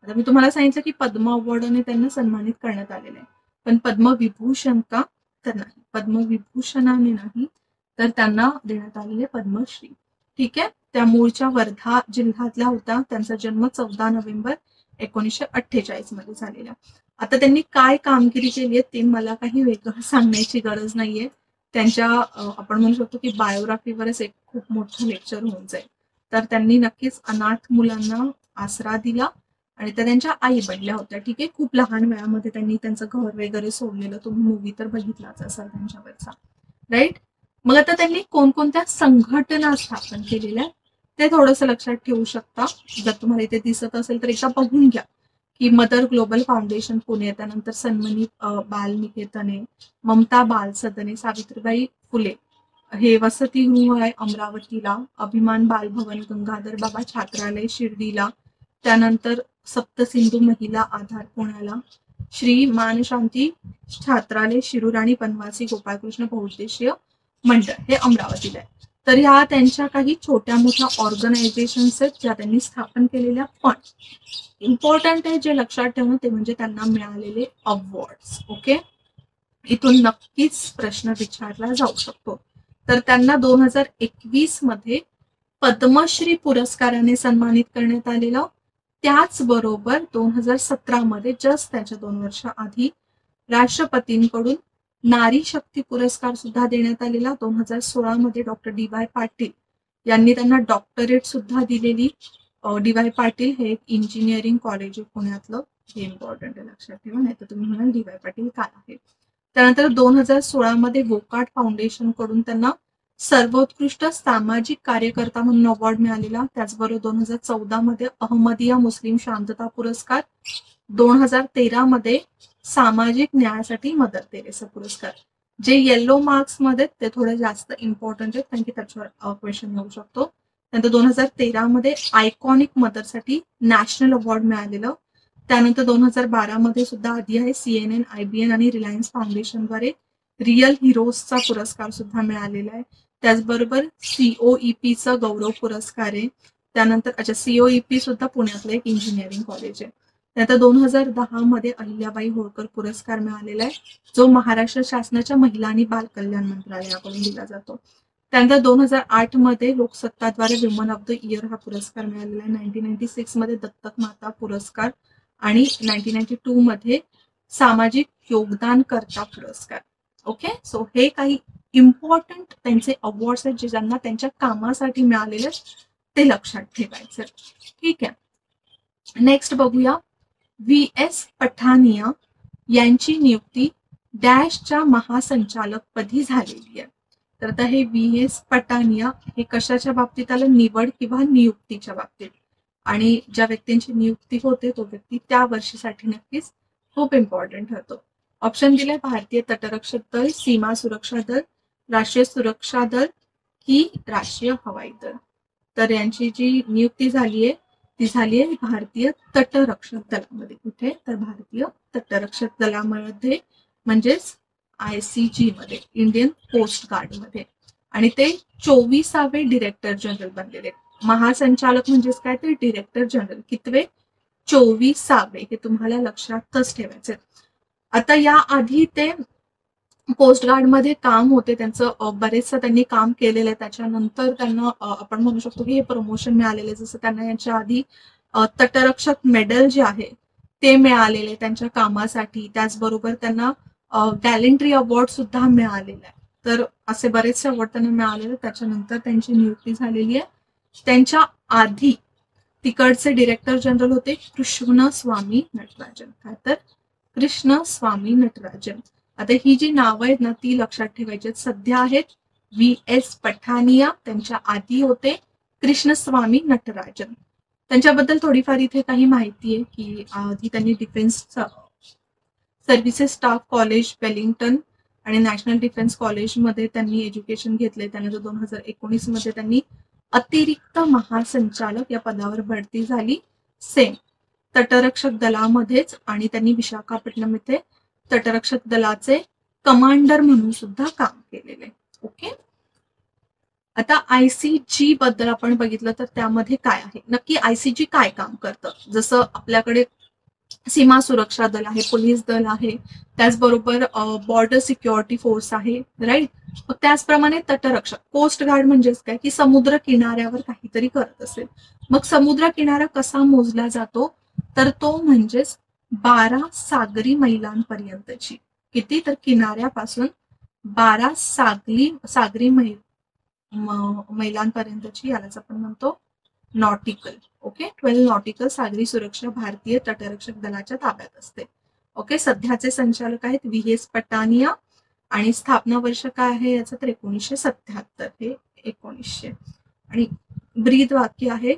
आता मी तुम्हाला सांगितलं की पद्म अवॉर्डने त्यांना सन्मानित करण्यात आलेलं आहे, पण पद्मविभूषण का? तर नाही, पद्मविभूषणाने नाही, तर त्यांना देण्यात आलेले पद्मश्री. ठीक आहे, त्या मूळच्या वर्धा जिल्ह्यातल्या होत्या. त्यांचा जन्म 14 नोव्हेंबर 1948 मध्ये झालेला. आता त्यांनी काय कामगिरी केली आहे ते मला काही वेगळं सांगण्याची गरज नाहीये. त्यांच्या आपण म्हणू शकतो की बायोग्राफीवरच एक खूप मोठं लेक्चर होऊन जाईल. तर त्यांनी नक्कीच अनाथ मुलांना आसरा दिला आणि त्या त्यांच्या आई बनल्या होत्या. ठीक आहे, खूप लहान वयामध्ये त्यांनी त्यांचं घर वगैरे सोडलेलं, तुम्ही मूवी तर बघितलाच असाल त्यांच्यावरचा, राईट. मग आता त्यांनी कोणकोणत्या संघटना स्थापन केलेल्या ते थोडंसं लक्षात ठेवू शकता. जर तुम्हाला इथे दिसत असेल तर एकदा बघून घ्या की मदर ग्लोबल फाउंडेशन पुणे, त्यानंतर सन्मनी बाल निकेतने, ममता बाल सदने, सावित्रीबाई फुले हे वसतिगृह आहे अमरावतीला, अभिमान बालभवन गंगाधर बाबा छात्रालय शिर्डीला, त्यानंतर सप्तसिंधू महिला आधार पुण्याला, श्री मानशांती छात्रालय शिरूर आणि बनवासी गोपाळकृष्ण बहुउद्देशीय मंडळ हे अमरावतीला आहे. तर ह्या त्यांच्या काही छोट्या मोठ्या ऑर्गनायझेशन्स आहेत ज्या त्यांनी स्थापन केलेल्या. पण इम्पॉर्टंट आहे जे लक्षात ठेवणं ते म्हणजे त्यांना मिळालेले अवॉर्ड्स. ओके, इथून नक्कीच प्रश्न विचारला जाऊ शकतो. तर त्यांना 2021 मध्ये पद्मश्री पुरस्काराने सन्मानित करण्यात आलेलं. त्याचबरोबर 2017 मध्ये जस्ट त्याच्या 2 वर्ष आधी राष्ट्रपतींकडून नारी शक्ती पुरस्कार सुद्धा देण्यात आलेला. 2016 मध्ये डॉक्टर डी.वाय. पाटील यांनी त्यांना डॉक्टरेट सुद्धा दिलेली. डी.वाय. पाटील हे एक इंजिनिअरिंग कॉलेज आहे पुण्यातलं, हे इम्पॉर्टंट आहे लक्षात ठेवा, नाही तर तुम्ही म्हणाल डी.वाय. पाटील काय आहे. त्यानंतर 2016 मध्ये वोकाट फाउंडेशन कडून त्यांना सर्वोत्कृष्ट सामाजिक कार्यकर्ता म्हणून अवॉर्ड मिळालेला. त्याचबरोबर 2014 मध्ये अहमदिया मुस्लिम शांतता पुरस्कार, 2013 मध्ये सामाजिक न्यायासाठी मदर तेरेसा पुरस्कार. जे येलो मार्क्स मध्ये ते थोडे जास्त इम्पॉर्टंट आहेत कारण की त्याच्यावर क्वेश्चन येऊ शकतो. त्यानंतर 2013 मध्ये आयकॉनिक मदरसाठी नॅशनल अवॉर्ड मिळालेलं. त्यानंतर 2012 मध्ये सुद्धा आधी आहे CNN, IBN आणि रिलायन्स फाउंडेशनद्वारे रिअल हिरोजचा पुरस्कार सुद्धा मिळालेला आहे. त्याचबरोबर COEPचा गौरव पुरस्कार आहे. त्यानंतर COEP सुद्धा पुण्यातलं एक इंजिनिअरिंग कॉलेज आहे. त्यानंतर 2010 मध्ये अहिल्याबाई होळकर पुरस्कार मिळालेला आहे जो महाराष्ट्र शासनाच्या महिला आणि बाल कल्याण मंत्रालयाकडून दिला जातो. त्यानंतर 2008 मध्ये लोकसत्ताद्वारे वुमन ऑफ द इयर हा पुरस्कार मिळालेला आहे. 1996 मध्ये दत्तक माता पुरस्कार आणि 1992 मध्ये सामाजिक योगदानकर्ता पुरस्कार. ओके, सो हे काही इम्पॉर्टंट त्यांचे अवॉर्ड्स आहेत जे ज्यांना त्यांच्या कामासाठी मिळालेले ते लक्षात ठेवायचं. ठीक आहे, नेक्स्ट बघूया. VS पठानिया यांची नियुक्ती डॅशच्या महासंचालक पदी झालेली आहे. तर आता हे VS पठानिया हे कशाच्या बाबतीत आलं, निवड किंवा नियुक्तीच्या बाबतीत. आणि ज्या व्यक्तींची नियुक्ती होते तो व्यक्ती त्या वर्षीसाठी नक्कीच खूप इम्पॉर्टंट ठरतो. ऑप्शन दिले भारतीय तटरक्षक दल, सीमा सुरक्षा दल, राष्ट्रीय सुरक्षा दल की राष्ट्रीय हवाई दल. तर यांची जी नियुक्ती झाली आहे ती झाली आहे भारतीय तटरक्षक दलामध्ये. कुठे, तर भारतीय तटरक्षक दलामध्ये म्हणजेच ICG मध्ये, इंडियन कोस्ट गार्ड मध्ये. आणि ते 24वे डिरेक्टर जनरल बनलेले. महासंचालक म्हणजेच काय, ते डिरेक्टर जनरल. कितवे, 24वे. हे तुम्हाला लक्षातच ठेवायचे. आता या आधी ते कोस्ट गार्ड मध्ये काम होते, त्यांचं बरेचसं त्यांनी काम केलेलं आहे. त्याच्यानंतर त्यांना आपण म्हणू शकतो की हे प्रमोशन मिळालेले. जसं त्यांना यांच्या आधी तटरक्षक मेडल जे आहे ते मिळालेले त्यांच्या कामासाठी. त्याचबरोबर त्यांना गॅलेंट्री अवॉर्ड सुद्धा मिळालेला आहे. तर असे बरेचसे अवॉर्ड त्यांना मिळालेले. त्याच्यानंतर त्यांची नियुक्ती झालेली आहे. त्यांच्या आधी तिकडचे डिरेक्टर जनरल होते कृष्णस्वामी नटराजन. काय, तर कृष्णस्वामी नटराजन. आता ही जी नावं आहेत ना ती लक्षात ठेवायची. सध्या आहेत VS पठानिया, त्यांच्या आधी होते कृष्णस्वामी नटराजन. त्यांच्याबद्दल थोडीफार इथे काही माहिती आहे की आधी त्यांनी defence services staff college Wellington आणि नॅशनल डिफेन्स कॉलेजमध्ये त्यांनी एज्युकेशन घेतले. त्यानंतर 2019 मध्ये त्यांनी अतिरिक्त महासंचालक या पदावर बढती झाली सेम तटरक्षक दलामध्येच, आणि त्यांनी विशाखापट्टणम येथे तटरक्षक दलाचे कमांडर म्हणून सुद्धा काम केलेले. ओके, आता ICG बद्दल आपण बघितलं तर त्यामध्ये काय आहे नक्की, ICG काय काम करतं. जसं आपल्याकडे सीमा सुरक्षा दल आहे, पोलीस दल आहे, त्याचबरोबर बॉर्डर सिक्युरिटी फोर्स आहे, राईट. मग त्याचप्रमाणे तटरक्षक कोस्ट गार्ड म्हणजेच काय की समुद्र किनाऱ्यावर काहीतरी करत असेल. मग समुद्र किनारा कसा मोजला जातो, तर तो म्हणजेच 12 सागरी मैलांपर्यंतची, किती तर किनाऱ्यापासून 12 सागरी मैलांपर्यंतची, यालाच आपण म्हणतो नॉटिकल. ओके, 12 नॉटिकल सागरी सुरक्षा भारतीय तटरक्षक दलाच्या ताब्यात असते. ओके, सध्याचे संचालक आहेत VS पठानिया आणि स्थापना वर्ष काय आहे याचं तर 1977 हे 1900, आणि ब्रीद वाक्य आहे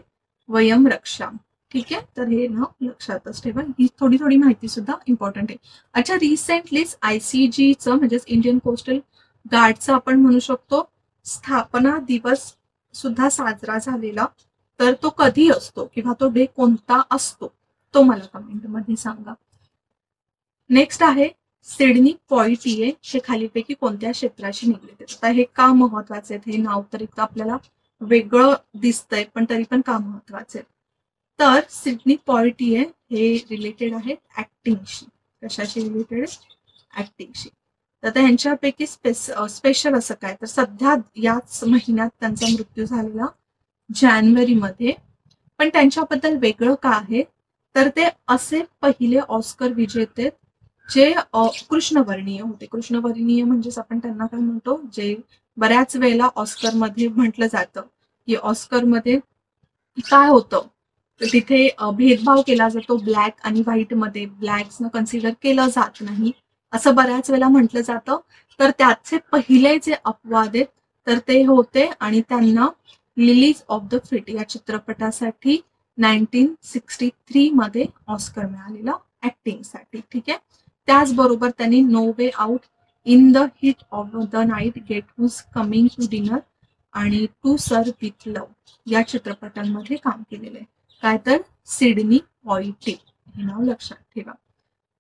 वयम रक्षा. ठीक आहे, तर हे नाव लक्षातच ठेवा, ही थोडी थोडी माहिती सुद्धा इम्पॉर्टंट आहे. अच्छा, रिसेंटलीच ICGचं म्हणजेच इंडियन कोस्टल गार्डचं आपण म्हणू शकतो स्थापना दिवस सुद्धा साजरा झालेला. तर तो कधी असतो किंवा तो डे कोणता असतो तो मला कमेंटमध्ये सांगा. नेक्स्ट आहे सिडनी पॉइटिए, हे खालीपैकी कोणत्या क्षेत्राशी निगडीत आहेत. आता हे का महत्वाचे आहेत, हे नाव तर एक तर वेगळं दिसतंय पण तरी पण का महत्वाचे. तर सिडनी पॉइटिए हे रिलेटेड आहेत ऍक्टिंगशी. कशाशी रिलेटेड आहे, ऍक्टिंगशी. तर ह्यांच्यापैकी स्पेशल असं काय, तर सध्या याच महिन्यात त्यांचा मृत्यू झालेला जानेवारीमध्ये. पण त्यांच्याबद्दल वेगळं का आहे, तर ते असे पहिले ऑस्कर विजेते जे कृष्णवर्णीय होते. कृष्णवर्णीय म्हणजेच आपण त्यांना काय म्हणतो, जे बऱ्याच वेळेला ऑस्कर मध्ये म्हटलं जातं की ऑस्कर मध्ये काय होतं, तर तिथे भेदभाव केला जातो ब्लॅक आणि व्हाईट मध्ये, ब्लॅक्सनं कन्सिडर केलं जात नाही असं बऱ्याच वेळेला म्हटलं जातं. तर त्याचे पहिले जे अपवाद आहेत तर ते होते, आणि त्यांना लिलीज ऑफ द फिट या चित्रपटासाठी 1963 मध्ये ऑस्कर मिळालेला ऍक्टिंगसाठी. ठीक आहे, त्याचबरोबर त्यांनी no way out, in the heat of the night, guess who's coming to dinner आणि टू सर विथ लव्ह या चित्रपटांमध्ये काम केलेलं आहे. काय तर सिडनी पॉइटिए हे नाव लक्षात ठेवा.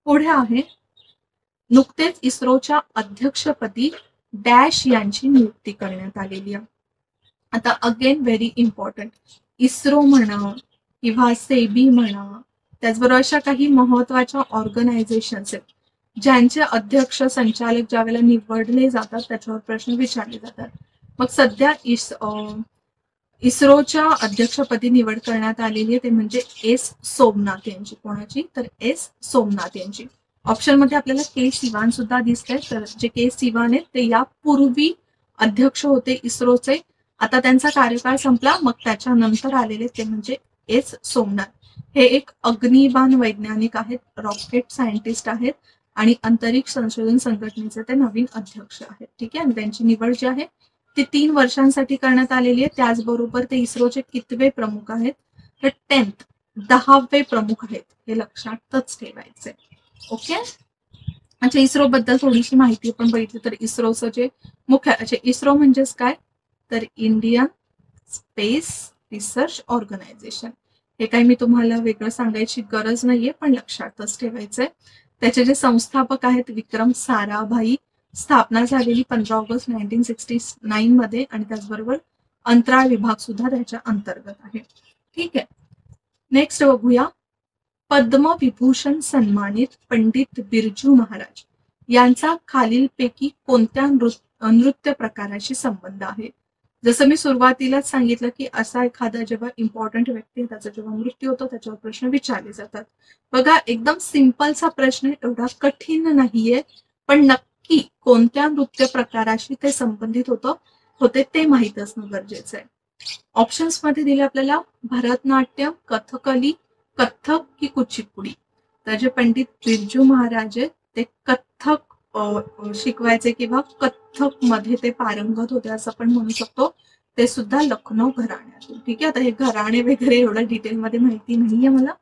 पुढे आहे नुकतेच इस्रोच्या अध्यक्षपदी डॅश यांची नियुक्ती करण्यात आलेली आहे. आता अगेन व्हेरी इम्पॉर्टंट, इस्रो म्हणा किंवा सेबी म्हणा, त्याचबरोबर अशा काही महत्वाच्या ऑर्गनायझेशन्स आहेत ज्यांचे अध्यक्ष संचालक ज्या वेळेला निवडले जातात त्याच्यावर प्रश्न विचारले जातात. मग सध्या इस्रोच्या अध्यक्षपदी निवड करण्यात आलेली आहे ते म्हणजे S सोमनाथ यांची. कोणाची, तर S सोमनाथ यांची. ऑप्शन मध्ये आपल्याला K सिवान सुद्धा दिसतंय. तर जे K सिवान आहेत ते यापूर्वी अध्यक्ष होते इस्रोचे, आता त्यांचा कार्यकाळ संपला, मग त्याच्यानंतर आलेले ते म्हणजे S सोमनाथ. हे एक अग्निबाण वैज्ञानिक आहेत, रॉकेट सायंटिस्ट आहेत आणि अंतरिक्ष संशोधन संघटनेचे ते नवीन अध्यक्ष आहेत. ठीक आहे, आणि त्यांची निवड जी आहे ती 3 वर्षांसाठी करण्यात आलेली आहे. त्याचबरोबर ते इस्रोचे कितवे प्रमुख आहेत, तर 10वे प्रमुख आहेत, हे लक्षातच ठेवायचे. ओके, अच्छा, इस्रो बद्दल थोडीशी माहिती आपण बघितली तर इस्रोचं जे मुख्य, अच्छा इस्रो म्हणजेच काय, तर इंडियन स्पेस रिसर्च ऑर्गनायझेशन. हे काही मी तुम्हाला वेगळं सांगायची गरज नाहीये, पण लक्षातच ठेवायचंय. त्याचे जे संस्थापक आहेत विक्रम साराभाई, स्थापना झालेली 15 ऑगस्ट 1969 मध्ये, आणि त्याचबरोबर अंतराळ विभाग सुद्धा त्याच्या अंतर्गत आहे. ठीक आहे, नेक्स्ट बघूया. पद्मविभूषण सन्मानित पंडित बिरजू महाराज यांचा खालीलपैकी कोणत्या नृत्य प्रकाराशी संबंध आहे. जसं मी सुरुवातीलाच सांगितलं की असा एखादा जेव्हा इम्पॉर्टंट व्यक्ती त्याचा जेव्हा मृत्यू होतो त्याच्यावर प्रश्न विचारले जातात. बघा, एकदम सिंपलचा प्रश्न, एवढा कठीण नाहीये, पण नक्की कोणत्या नृत्य प्रकाराशी ते संबंधित होते ते माहित असणं गरजेचं आहे. ऑप्शन्स मध्ये दिले आपल्याला भरतनाट्यम, कथकली, कथ्थक की कुचिपुडी. तर जे पंडित बिरजू महाराज आहेत ते कथ्थक शिकवायचे किंवा कथ्थक मध्ये ते पारंगत होते असं आपण म्हणू शकतो, ते सुद्धा लखनौ घराण्यातून. ठीक आहे, आता हे घराणे वगैरे एवढं डिटेलमध्ये माहिती नाहीये मला,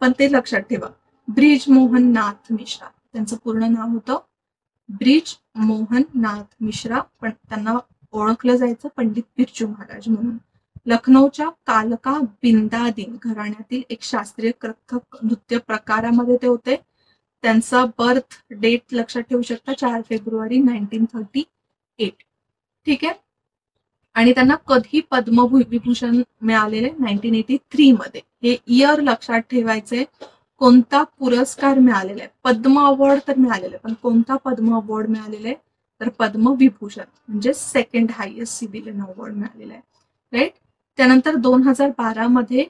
पण ते लक्षात ठेवा. ब्रिज मोहन नाथ मिश्रा, त्यांचं पूर्ण नाव होतं ब्रिज मोहन नाथ मिश्रा, पण त्यांना ओळखलं जायचं पंडित बिरजू महाराज म्हणून. लखनौच्या कालका बिंदादीन घराण्यातील एक शास्त्रीय कथ्थक नृत्य प्रकारामध्ये ते होते. त्यांचा बर्थ डेट लक्षात ठेवू शकता, 4 फेब्रुवारी 1938. ठीक आहे, आणि त्यांना कधी पद्मविभूषण मिळालेले 1983 मध्ये. हे इयर लक्षात ठेवायचे. कोणता पुरस्कार मिळालेला आहे, पद्म अवॉर्ड तर मिळालेला आहे, पण कोणता पद्म अवॉर्ड मिळालेला आहे, तर पद्मविभूषण म्हणजे सेकंड हायेस्ट सिव्हिलियन अवॉर्ड मिळालेला आहे. राईट. त्यानंतर 2012 मध्ये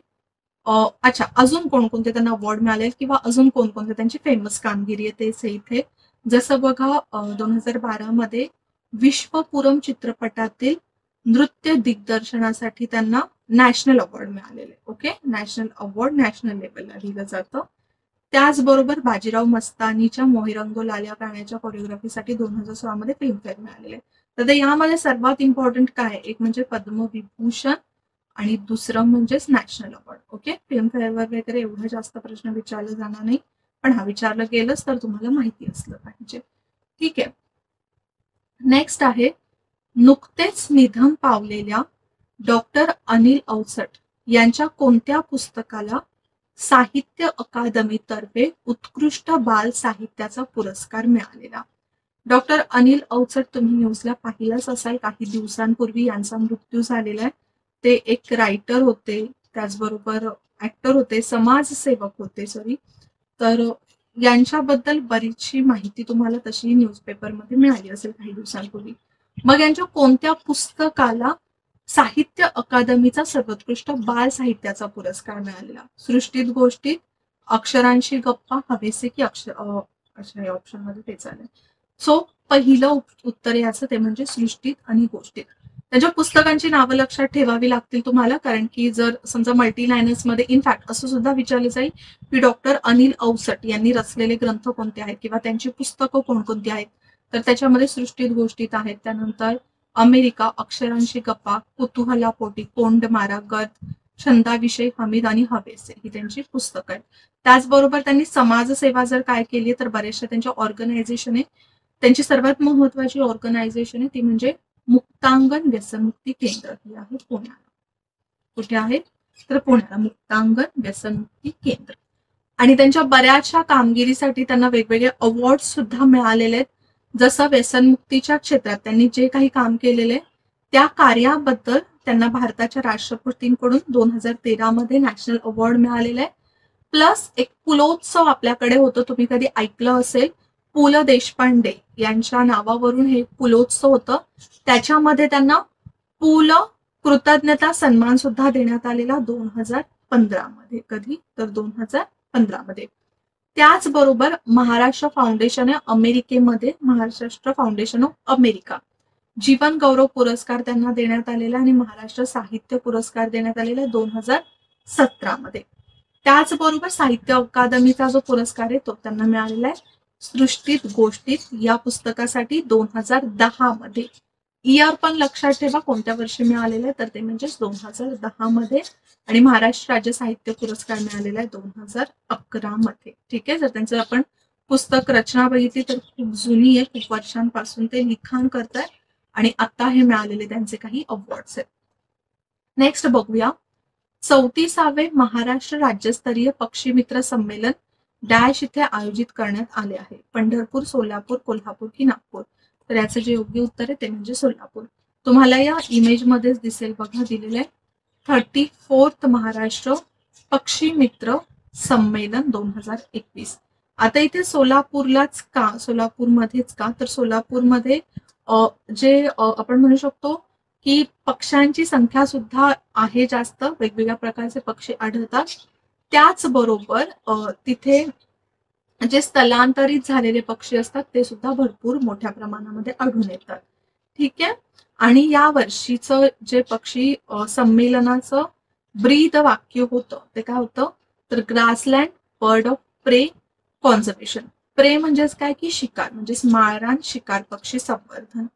अच्छा, अजून कोणकोणते त्यांना अवॉर्ड मिळाले किंवा अजून कोणकोणते त्यांची फेमस कामगिरी आहे तेच इथे. जसं बघा, 2012 मध्ये विश्वपुरम चित्रपटातील नृत्य दिग्दर्शनासाठी त्यांना नॅशनल अवॉर्ड मिळालेले. ओके, नॅशनल अवॉर्ड नॅशनल लेवलला दिलं जातं. त्याचबरोबर बाजीराव मस्तानीच्या मोहिरंगो लाल या गाण्याच्या कोरिओग्राफीसाठी 2016 मध्ये फिल्मफेअर मिळालेले. तर यामध्ये सर्वात इम्पॉर्टंट काय, एक म्हणजे पद्मविभूषण आणि दुसरं म्हणजेच नॅशनल अवॉर्ड. ओके, फिल्मफेअरवर वगैरे एवढं जास्त प्रश्न विचारले जाणार नाही, पण हा विचारलं गेलंच तर तुम्हाला माहिती असलं पाहिजे. ठीक आहे, नेक्स्ट आहे नुकतेच निधन पावलेल्या डॉक्टर अनिल अवचट यांच्या कोणत्या पुस्तकाला साहित्य अकादमीतर्फे उत्कृष्ट बाल साहित्याचा पुरस्कार मिळालेला. डॉक्टर अनिल अवचट तुम्ही न्यूजला पाहिलंच असाल, काही दिवसांपूर्वी यांचा मृत्यू झालेला आहे. ते एक रायटर होते, त्याचबरोबर ऍक्टर होते, समाजसेवक होते तर यांच्याबद्दल बरीचशी माहिती तुम्हाला तशी न्यूजपेपरमध्ये मिळाली असेल काही दिवसांपूर्वी. मग यांच्या कोणत्या पुस्तकाला साहित्य अकादमीचा सर्वोत्कृष्ट बाल साहित्याचा पुरस्कार मिळालेला. सृष्टीत गोष्टीत, अक्षरांशी गप्पा, हवेसे की अक्षर, अशा या ऑप्शन मध्ये तेच आलंय. सो पहिलं उत्तर याचं ते म्हणजे सृष्टीत आणि गोष्टीत. त्यांच्या पुस्तकांची नावं लक्षात ठेवावी लागतील तुम्हाला, कारण की जर समजा मल्टीलायनर्स मध्ये इनफॅक्ट असं सुद्धा विचारलं जाईल की डॉक्टर अनिल अवचट यांनी रचलेले ग्रंथ कोणते आहेत किंवा त्यांची पुस्तकं कोणकोणती आहेत, तर त्याच्यामध्ये सृष्टीत गोष्टीत आहेत. त्यानंतर अमेरिका, अक्षरांशी गप्पा, कुतूहलापोटी, कोंड मारा, गद, छंदाविषयी, हमीद आणि हवेसे ही त्यांची पुस्तकं आहेत. त्याचबरोबर त्यांनी समाजसेवा जर काय केली तर बरेचशा त्यांच्या ऑर्गनायझेशन आहे. त्यांची सर्वात महत्वाची ऑर्गनायझेशन आहे ती म्हणजे मुक्तांगण व्यसनमुक्ती केंद्र, ही आहे पुण्याला. कुठे आहे तर पुण्याला मुक्तांगण व्यसनमुक्ती केंद्र. आणि त्यांच्या बऱ्याचशा कामगिरीसाठी त्यांना वेगवेगळे अवॉर्ड सुद्धा मिळालेले आहेत. जसं व्यसनमुक्तीच्या क्षेत्रात त्यांनी जे काही काम केलेले त्या कार्याबद्दल त्यांना भारताच्या राष्ट्रपतींकडून 2013 मध्ये नॅशनल अवॉर्ड मिळालेला आहे. प्लस एक पुलोत्सव आपल्याकडे होतं, तुम्ही कधी ऐकलं असेल, पु ल देशपांडे यांच्या नावावरून हे पुलोत्सव होतं. त्याच्यामध्ये त्यांना पु ल कृतज्ञता सन्मान सुद्धा देण्यात आलेला 2015 मध्ये. कधी तर 2015 मध्ये. त्याचबरोबर महाराष्ट्र फाउंडेशन आहे अमेरिकेमध्ये, महाराष्ट्र फाउंडेशन ऑफ अमेरिका, जीवन गौरव पुरस्कार त्यांना देण्यात आलेला आणि महाराष्ट्र साहित्य पुरस्कार देण्यात आलेला 2017 मध्ये. त्याचबरोबर साहित्य अकादमीचा जो पुरस्कार आहे तो त्यांना मिळालेला आहे सृष्टीत गोष्टीत या पुस्तकासाठी 2010 मध्ये. इयर पण लक्षात ठेवा कोणत्या वर्षी मिळालेलं आहे, तर ते म्हणजे 2010 मध्ये. आणि महाराष्ट्र राज्य साहित्य पुरस्कार मिळालेला आहे 2011 मध्ये. ठीक आहे, जर त्यांचं आपण पुस्तक रचना बघितली तर खूप जुनी आहे, खूप वर्षांपासून ते लिखाण करतात आणि आता हे मिळालेले त्यांचे काही अवॉर्ड्स आहेत. नेक्स्ट बघूया, 34वे महाराष्ट्र राज्यस्तरीय पक्षी मित्र संमेलन डॅश इथे आयोजित करण्यात आले आहे. पंढरपूर, सोलापूर, कोल्हापूर की नागपूर. तर याचं जे योग्य उत्तर आहे ते म्हणजे सोलापूर. तुम्हाला या इमेज मध्येच दिसेल बघा, दिलेलं आहे 34th महाराष्ट्र पक्षी मित्र संमेलन 2021. आता इथे सोलापूरलाच का, सोलापूरमध्येच का, तर सोलापूरमध्ये जे आपण म्हणू शकतो की पक्ष्यांची संख्या सुद्धा आहे जास्त, वेगवेगळ्या प्रकारचे पक्षी आढळतात. त्याचबरोबर तिथे जे स्थलांतरित झालेले पक्षी असतात ते सुद्धा भरपूर मोठ्या प्रमाणामध्ये आढळून येतात. ठीक आहे, आणि या वर्षीचं जे पक्षी संमेलनाचं ब्रीद वाक्य होतं ते काय होतं, तर ग्रासलँड बर्ड ऑफ प्रे कॉन्झर्वेशन. प्रे म्हणजेच काय की शिकार, म्हणजेच माळरान शिकार पक्षी संवर्धन.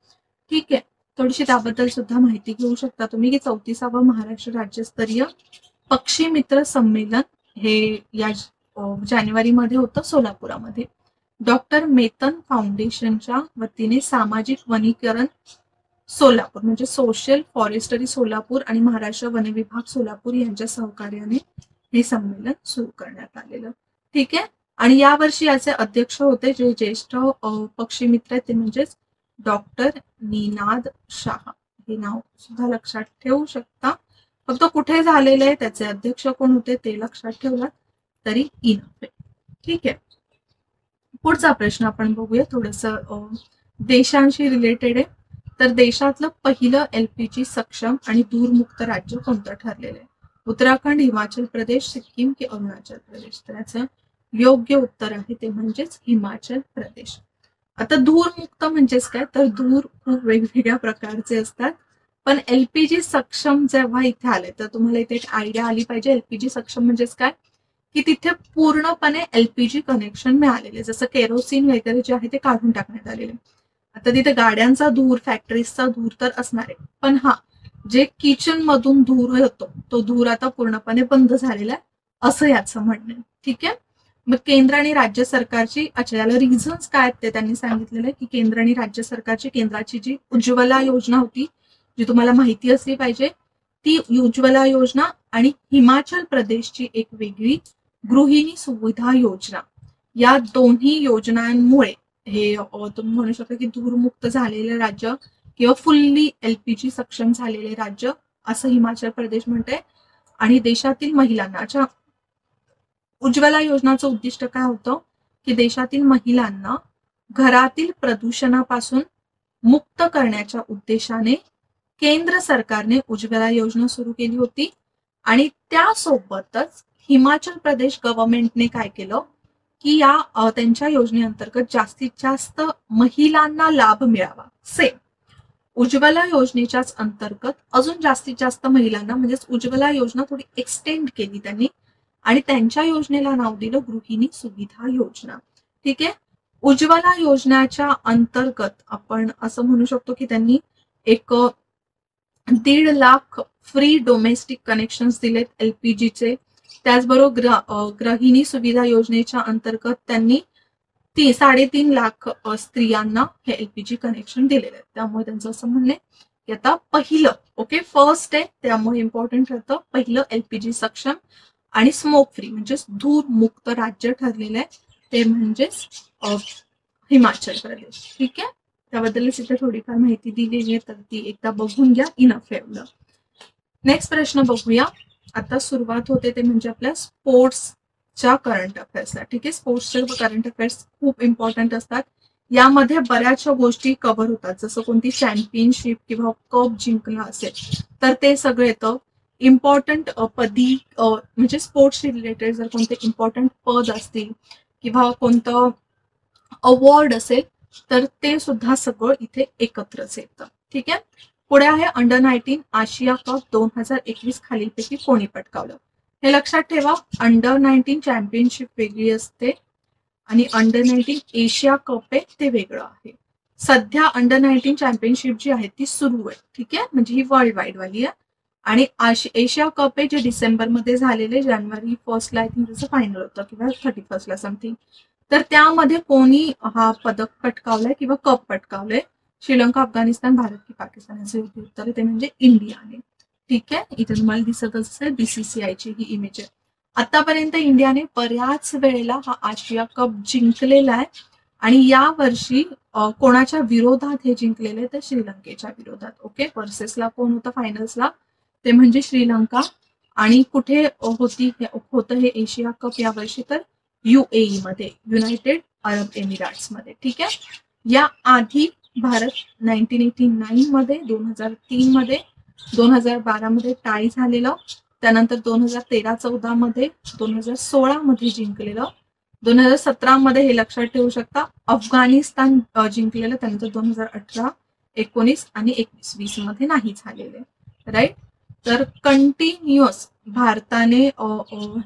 ठीक आहे, थोडीशी त्याबद्दल सुद्धा माहिती घेऊ शकता तुम्ही की 34वा महाराष्ट्र राज्यस्तरीय पक्षी मित्र संमेलन हे या जानेवारीमध्ये होतं सोलापुरामध्ये. डॉक्टर मेतन फाउंडेशनच्या वतीने सामाजिक वनीकरण सोलापूर म्हणजे सोशल फॉरेस्टरी सोलापूर आणि महाराष्ट्र वन विभाग सोलापूर यांच्या सहकार्याने हे संमेलन सुरू करण्यात आलेलं. ठीक आहे, आणि यावर्षी याचे अध्यक्ष होते जे ज्येष्ठ पक्षी मित्र आहेत ते म्हणजेच डॉक्टर निनाद शाह. हे नाव सुद्धा लक्षात ठेवू शकता, फक्त कुठे झालेले आहे त्याचे अध्यक्ष कोण होते ते लक्षात ठेवलात तरी इनफ आहे. ठीक आहे, पुढचा प्रश्न आपण बघूया, थोडस देशांशी रिलेटेड आहे. तर देशातलं पहिलं LPG सक्षम आणि धूरमुक्त राज्य कोणतं ठरलेलं आहे? उत्तराखंड, हिमाचल प्रदेश, सिक्कीम की अरुणाचल प्रदेश? तर याचं योग्य उत्तर आहे ते म्हणजेच हिमाचल प्रदेश. आता धूरमुक्त म्हणजेच काय, तर धूर खूप वेगवेगळ्या प्रकारचे असतात, पण LPG सक्षम जेव्हा इथे आले तर तुम्हाला इथे एक आयडिया आली पाहिजे. LPG सक्षम म्हणजेच काय की तिथे पूर्णपणे LPG कनेक्शन मिळालेले, जसं केरोसिन वगैरे जे आहे ते काढून टाकण्यात आलेले. आता तिथे गाड्यांचा धूर, फॅक्टरीजचा धूर तर असणार आहे, पण हा जे किचन मधून धूर होतो तो धूर आता पूर्णपणे बंद झालेला आहे असं याचं म्हणणं आहे. ठीक आहे, मग केंद्र आणि राज्य सरकारची, अच्छा याला रिझन्स काय आहेत ते त्यांनी सांगितलेलं आहे की केंद्र आणि राज्य सरकारची, केंद्राची जी उज्ज्वला योजना होती जी तुम्हाला माहिती असली पाहिजे ती उज्ज्वला योजना, आणि हिमाचल प्रदेशची एक वेगळी गृहिणी सुविधा योजना, या दोन्ही योजनांमुळे हे तुम्ही म्हणू शकता की धूरमुक्त झालेले राज्य किंवा फुल्ली LPG सक्षम झालेले राज्य असं हिमाचल प्रदेश म्हणते. आणि देशातील महिलांना, अच्छा उज्ज्वला योजनाचं उद्दिष्ट काय होतं की देशातील महिलांना घरातील प्रदूषणापासून मुक्त करण्याच्या उद्देशाने केंद्र सरकारने उज्ज्वला योजना सुरू केली होती. आणि त्यासोबतच हिमाचल प्रदेश गव्हर्नमेंटने काय केलं की या त्यांच्या योजनेअंतर्गत जास्तीत जास्त महिलांना लाभ मिळावा, सेम उज्ज्वला योजनेच्याच अंतर्गत अजून जास्तीत जास्त महिलांना, म्हणजेच उज्ज्वला योजना थोडी एक्सटेंड केली त्यांनी आणि त्यांच्या योजनेला नाव दिलं गृहिणी सुविधा योजना. ठीक आहे, उज्ज्वला योजनेच्या अंतर्गत आपण असं म्हणू शकतो की त्यांनी एक 1.5 लाख फ्री डोमेस्टिक कनेक्शन्स दिलेत LPGचे. त्याचबरोबर गृहिणी सुविधा योजनेच्या अंतर्गत त्यांनी 3.5 लाख स्त्रियांना हे LPG कनेक्शन दिलेलं आहे. त्यामुळे त्यांचं असं म्हणणं आहे की आता पहिलं, ओके फर्स्ट आहे त्यामुळे इम्पॉर्टंट ठरतं, पहिलं LPG सक्षम आणि स्मोक फ्री म्हणजेच धूर मुक्त राज्य ठरलेलं आहे ते म्हणजेच हिमाचल प्रदेश. ठीक आहे, त्याबद्दलच इथे थोडीफार माहिती दिलेली आहे तर ती एकदा बघून घ्या, इनफ एवढं. नेक्स्ट प्रश्न बघूया. आता सुरुवात होते ते म्हणजे आपल्या स्पोर्ट्सच्या करंट अफेअर्सला. ठीक आहे, स्पोर्ट्सचे करंट अफेअर्स खूप इम्पॉर्टंट असतात, यामध्ये बऱ्याचशा गोष्टी कव्हर होतात, जसं कोणती चॅम्पियनशिप किंवा कप जिंकला असेल तर ते सगळं येतं. इम्पॉर्टंट पदी म्हणजे स्पोर्ट्सशी रिलेटेड जर कोणते इम्पॉर्टंट पद असतील किंवा कोणतं अवॉर्ड असेल तर ते सुद्धा सगळं इथे एकत्रच येतं. ठीक आहे, पुढे आहे अंडर-19 आशिया कप 2021 खालीलपैकी कोणी पटकावलं? हे लक्षात ठेवा, अंडर-19 चॅम्पियनशिप वेगळी असते आणि अंडर-19 एशिया कप आहे ते वेगळं आहे. सध्या अंडर-19 चॅम्पियनशिप जी आहे ती सुरू आहे. ठीक आहे, म्हणजे ही वर्ल्ड वाईड वाली आहे. आणि एशिया कप आहे जे डिसेंबरमध्ये झालेले, जानेवारी 1st आय थिंक त्याचं फायनल होतं किंवा 31st समथिंग. तर त्यामध्ये कोणी हा पदक पटकावलाय किंवा कप पटकावलंय? श्रीलंका, अफगाणिस्तान, भारत की पाकिस्तान? याचं योग्य उत्तर ते म्हणजे इंडियाने. ठीक आहे, इथे तुम्हाला दिसत असेल BCCIची ही इमेज आहे. आतापर्यंत इंडियाने बऱ्याच वेळेला हा आशिया कप जिंकलेला आहे आणि या वर्षी कोणाच्या विरोधात हे जिंकलेले आहे तर श्रीलंकेच्या विरोधात. ओके, वर्सेसला कोण होतं फायनल्सला? ते म्हणजे श्रीलंका. आणि कुठे होतं हे एशिया कप या वर्षी? तर UAE मध्ये, युनायटेड अरब एमिराट्स मध्ये. ठीक आहे, या आधी भारत 1989 मध्ये, 2003 मध्ये, 2012 मध्ये टाय झालेलं, त्यानंतर 2013-14 मध्ये, 2016 मध्ये जिंकलेलं, 2017 मध्ये हे लक्षात ठेवू शकता अफगाणिस्तान जिंकलेलं, त्यानंतर 2018, 19 आणि 21-20 मध्ये नाही झालेले. राईट, तर कंटिन्युअस भारताने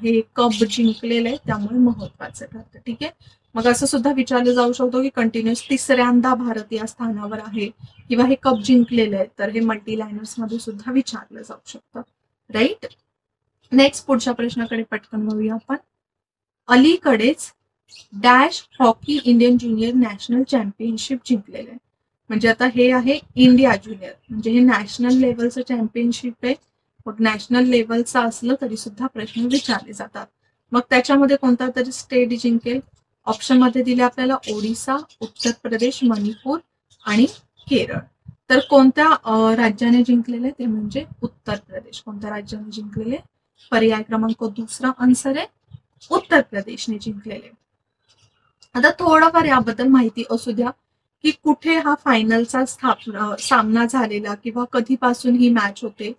हे कप जिंकलेले त्यामुळे महत्वाचं ठरतं. ठीक आहे, मग असं सुद्धा विचारलं जाऊ शकतो की कंटिन्युअस तिसऱ्यांदा भारत या स्थानावर आहे किंवा हे कप जिंकलेलं आहे, तर हे मल्टी लायनर्स मध्ये सुद्धा विचारलं जाऊ शकतं. राईट. नेक्स्ट पुढच्या प्रश्नाकडे पटकन वळूया आपण. अलीकडेच dash hockey Indian junior national championship जिंकलेलं आहे. म्हणजे आता हे आहे इंडिया ज्युनियर, म्हणजे हे नॅशनल लेवलचं चॅम्पियनशिप आहे. मग नॅशनल लेवलचं असलं तरी सुद्धा प्रश्न विचारले जातात. मग त्याच्यामध्ये कोणता तरी स्टेट जिंकेल. ऑप्शन मध्ये दिले आपल्याला ओडिसा, उत्तर प्रदेश, मणिपूर आणि केरळ. तर कोणत्या राज्याने जिंकलेले ते म्हणजे उत्तर प्रदेश. कोणत्या राज्याने जिंकलेले? पर्याय क्रमांक दुसरा आन्सर आहे उत्तर प्रदेशने जिंकलेले. आता थोडंफार याबद्दल माहिती असू द्या की कुठे हा फायनलचा सामना झालेला किंवा कधीपासून ही मॅच होते.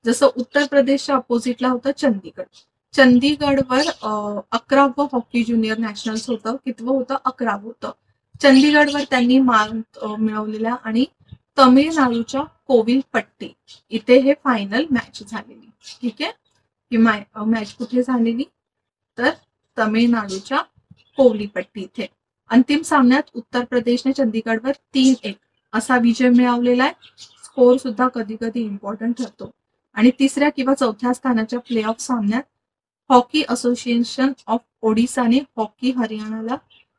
जसं उत्तर प्रदेशच्या अपोजिटला होतं चंदीगड. चंदीगडवर 11वं हॉकी ज्युनियर नॅशनल्स होतं. कितवं होतं? 11वं होतं. चंदीगडवर त्यांनी मार्क मिळवलेला आणि तमिळनाडूच्या कोविलपट्टी इथे हे फायनल मॅच झालेली. ठीक आहे. ही मॅच कुठे झालेली? तर तमिळनाडूच्या कोवलीपट्टी इथे. अंतिम सामन्यात उत्तर प्रदेशने चंदीगडवर 3-1 असा विजय मिळवलेला आहे. स्कोर सुद्धा कधी कधी इम्पॉर्टंट ठरतो. आणि तिसऱ्या किंवा चौथ्या स्थानाच्या प्ले ऑफ सामन्यात हॉकी असोसिएशन ऑफ ओडिसाने हॉकी हरियाणाला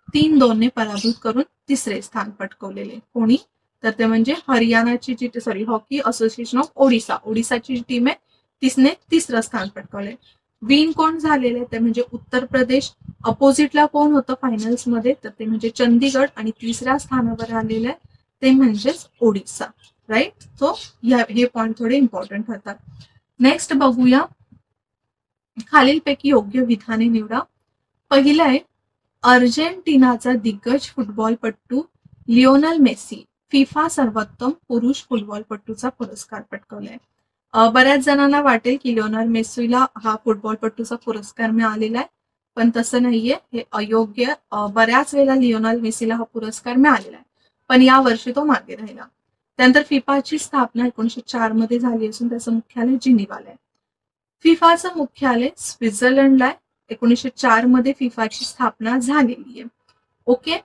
3-2 ने पराभूत करून तिसरे स्थान पटकवलेले. कोणी? तर ते म्हणजे हरियाणाची जी हॉकी असोसिएशन ऑफ ओडिसाची जी टीम आहे तिसने तिसरं स्थान पटकवले. विन कोण झालेले? ते म्हणजे उत्तर प्रदेश. अपोजिटला कोण होतं फायनल्स मध्ये? तर ते म्हणजे चंदीगड. आणि तिसऱ्या स्थानावर आलेले ते म्हणजेच ओडिसा. राईट. सो हे पॉइंट थोडे इम्पॉर्टंट ठरतात. नेक्स्ट बघूया. खालीलपैकी योग्य विधाने निवडा. पहिलं आहे अर्जेंटिनाचा दिग्गज फुटबॉलपटू लिओनल मेसी फिफा सर्वोत्तम पुरुष फुटबॉलपटूचा पुरस्कार पटकवलाय. बऱ्याच जणांना वाटेल की लिओनल मेसीला हा फुटबॉलपटूचा पुरस्कार मिळालेला आहे, पण तसं नाहीये. हे अयोग्य. बऱ्याच वेळेला लिओनल मेसीला हा पुरस्कार मिळालेला आहे, पण या वर्षी तो मागे राहिला. त्यानंतर फिफाची स्थापना 1904 मध्ये झाली असून त्याचं मुख्यालय जिनिव्हाला आहे. फिफाचं मुख्यालय स्वित्झर्लंडला आहे. 1904 मध्ये फिफाची स्थापना झालेली आहे. ओके.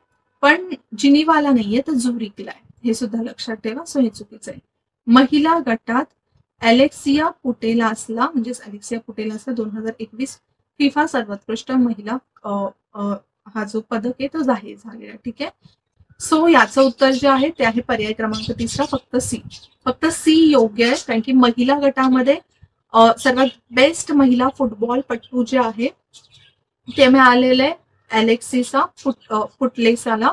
पण जिनिव्हाला नाहीये, तर झुरिकला आहे. हे सुद्धा लक्षात ठेवा. सो हे चुकीचं आहे. महिला गटात अलेक्सिया पुटेलासला 2021 फिफा सर्वोत्कृष्ट महिला हा जो पदक आहे तो जाहीर झालेला. ठीक आहे. सो याचं उत्तर जे आहे ते आहे पर्याय क्रमांक तिसरा, फक्त सी योग्य आहे. कारण की महिला गटामध्ये सर्वात बेस्ट महिला फुटबॉलपटू जे आहे ते मिळालेले अलेक्सिसा पुटलेसाला.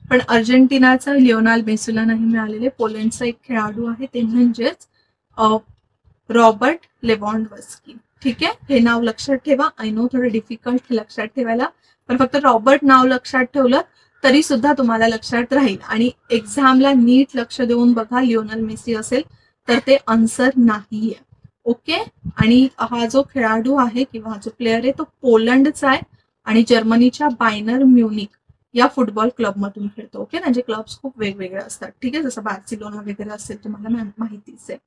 पण अर्जेंटिनाचा लिओनाल मेसीला नाही मिळालेले. पोलंडचा एक खेळाडू आहे ते म्हणजेच रॉबर्ट लेवॉन्डोव्स्की. ठीक आहे. हे नाव लक्षात ठेवा. आय नो थोडं डिफिकल्ट लक्षात ठेवायला, पण फक्त रॉबर्ट नाव लक्षात ठेवलं तरी सुद्धा तुम्हाला लक्षात राहील. आणि एक्झामला नीट लक्ष देऊन बघा. लिओनल मेसी असेल तर ते आन्सर नाहीये. ओके. आणि हा जो खेळाडू आहे किंवा हा जो प्लेअर आहे तो पोलंडचा आहे आणि जर्मनीच्या बायनर म्युनिक या फुटबॉल क्लब मधून खेळतो. ओके. त्यांचे क्लब्स खूप वेगवेगळे असतात. ठीक आहे. जसं बार्सिलोना वगैरे असेल तुम्हाला माहितीच आहे.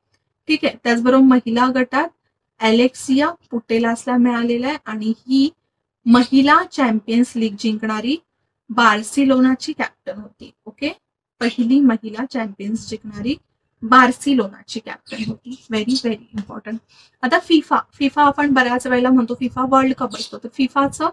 ठीक आहे. त्याचबरोबर महिला गटात अलेक्सिया पुटेलासला मिळालेला आहे आणि ही महिला चॅम्पियन्स लीग जिंकणारी बार्सिलोनाची कॅप्टन होती. ओके. पहिली महिला चॅम्पियन्स जिंकणारी बार्सिलोनाची कॅप्टन होती. Very very important. आता फिफा आपण बऱ्याच वेळेला म्हणतो फिफा वर्ल्ड कप असतो, तर फिफाचं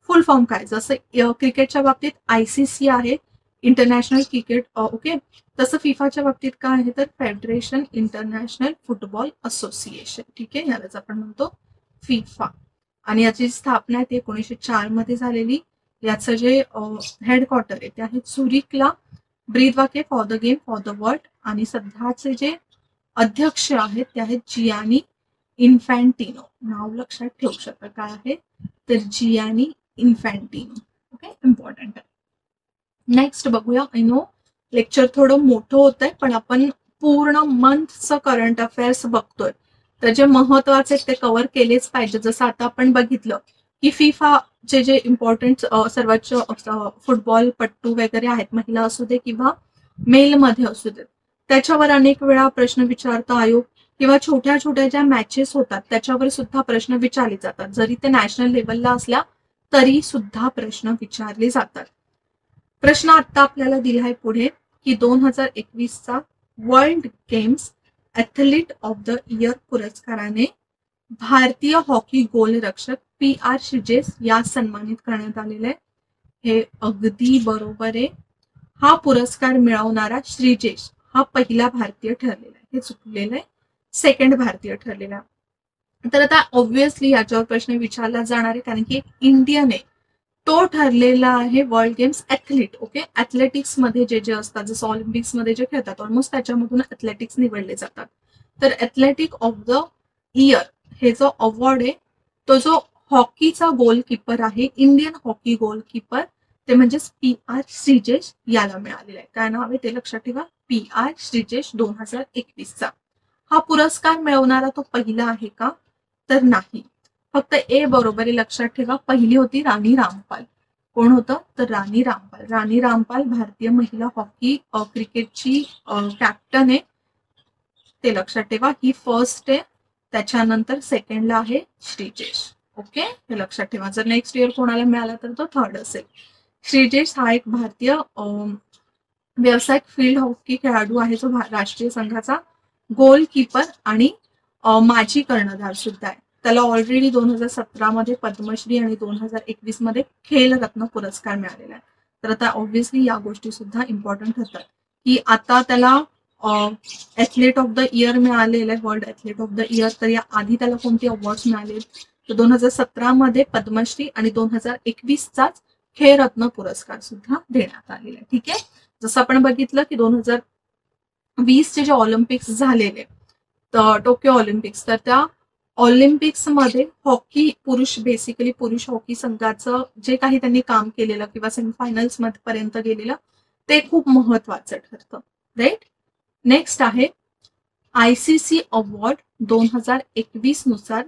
फुल फॉर्म काय? जसं क्रिकेटच्या बाबतीत ICC आहे, इंटरनॅशनल क्रिकेट. ओके. तसं फिफाच्या बाबतीत काय आहे तर फेडरेशन इंटरनॅशनल फुटबॉल असोसिएशन. ठीक आहे. यालाच आपण म्हणतो फिफा. आणि याची स्थापना आहे 1904 मध्ये झालेली. याचं जे हेडक्वार्टर आहे ते आहे झुरिकला. ब्रीद वाके for the game for the world. आणि सध्याचे जे अध्यक्ष आहेत ते आहेत जियानी इन्फॅन्टिनो. नाव लक्षात ठेवू शकता. काय आहे तर जियानी इन्फॅन्टिनो. ओके. इम्पॉर्टंट आहे. नेक्स्ट बघूया. आय नो लेक्चर थोडं मोठं होत आहे, पण आपण पूर्ण मंथचं करंट अफेअर्स बघतोय, तर जे महत्वाचे ते कव्हर केलेच पाहिजे. जसं आता आपण बघितलं की फिफाचे जे इम्पॉर्टंट सर्वोच्च फुटबॉल पट्टू वगैरे आहेत, महिला असू दे किंवा मेल मध्ये असू देत, त्याच्यावर अनेक वेळा प्रश्न विचारता आयोग किंवा छोट्या छोट्या ज्या मॅचेस होतात त्याच्यावर सुद्धा प्रश्न विचारले जातात. जरी ते नॅशनल लेवलला असल्या तरी सुद्धा प्रश्न विचारले जातात. प्रश्न आता आपल्याला दिला आहे पुढे की 2021चा world games athlete of the year पुरस्काराने भारतीय हॉकी गोलरक्षक PR श्रीजेश या सन्मानित करण्यात आलेले आहे. हे अगदी बरोबर आहे. हा पुरस्कार मिळवणारा श्रीजेश हा पहिला भारतीय ठरलेला आहे. हे चुकलेलं आहे, सेकंड भारतीय ठरलेला आहे. तर आता ऑब्व्हियसली याच्यावर प्रश्न विचारला जाणार आहे कारण की एक इंडियन आहे, तो ठरलेला आहे world games athlete. Okay, athletics मध्ये जे जे असतात, जसं ऑलिम्पिक्स मध्ये जे खेळतात ऑलमोस्ट त्याच्यामधून ॲथलेटिक्स निवडले जातात. तर ॲथलेटिक ऑफ द इयर हे जो अवॉर्ड आहे तो जो हॉकीचा गोलकीपर आहे, इंडियन हॉकी गोलकीपर, ते म्हणजेच PR श्रीजेश याला मिळालेला आहे. काय नाव आहे ते लक्षात ठेवा, PR श्रीजेश 2021चा. हा पुरस्कार मिळवणारा तो पहिला आहे का, तर नाही. फक्त ए बरोबर आहे, लक्षात ठेवा. पहिली होती राणी रामपाल. कोण होतं, तर राणी रामपाल. राणी रामपाल भारतीय महिला हॉकी क्रिकेटची कॅप्टन आहे, ते लक्षात ठेवा. ही फर्स्ट आहे, त्याच्यानंतर सेकंडला आहे श्रीजेश. ओके, हे लक्षात ठेवा. जर नेक्स्ट इयर कोणाला मिळाला तर तो थर्ड असेल. श्रीजेश हा एक भारतीय व्यावसायिक फील्ड हॉकी खेळाडू आहे जो राष्ट्रीय संघाचा गोलकीपर आणि माजी कर्णधार सुद्धा आहे. त्याला ऑलरेडी 2017 मध्ये पद्मश्री आणि 2021 मध्ये खेलरत्न पुरस्कार मिळालेला आहे. तर आता ऑब्व्हियसली या गोष्टी सुद्धा इम्पॉर्टंट ठरतात की आता त्याला ॲथलीट ऑफ द इयर मिळालेलं आहे, world athlete of the year. तर या आधी त्याला कोणते अवॉर्ड्स मिळाले, तर 2017 मध्ये पद्मश्री आणि 2021चाच खेलरत्न पुरस्कार सुद्धा देण्यात आलेला आहे. ठीक आहे, जसं आपण बघितलं की 2020चे जे ऑलिम्पिक्स झालेले, तर टोक्यो ऑलिम्पिक्स, तर त्या ऑलिम्पिक्समध्ये हॉकी पुरुष, बेसिकली पुरुष हॉकी संघाचं जे काही त्यांनी काम केलेलं किंवा सेमीफायनल्स पर्यंत गेलेलं ते खूप महत्वाचं ठरतं. राईट. नेक्स्ट आहे ICC अवॉर्ड 2021 नुसार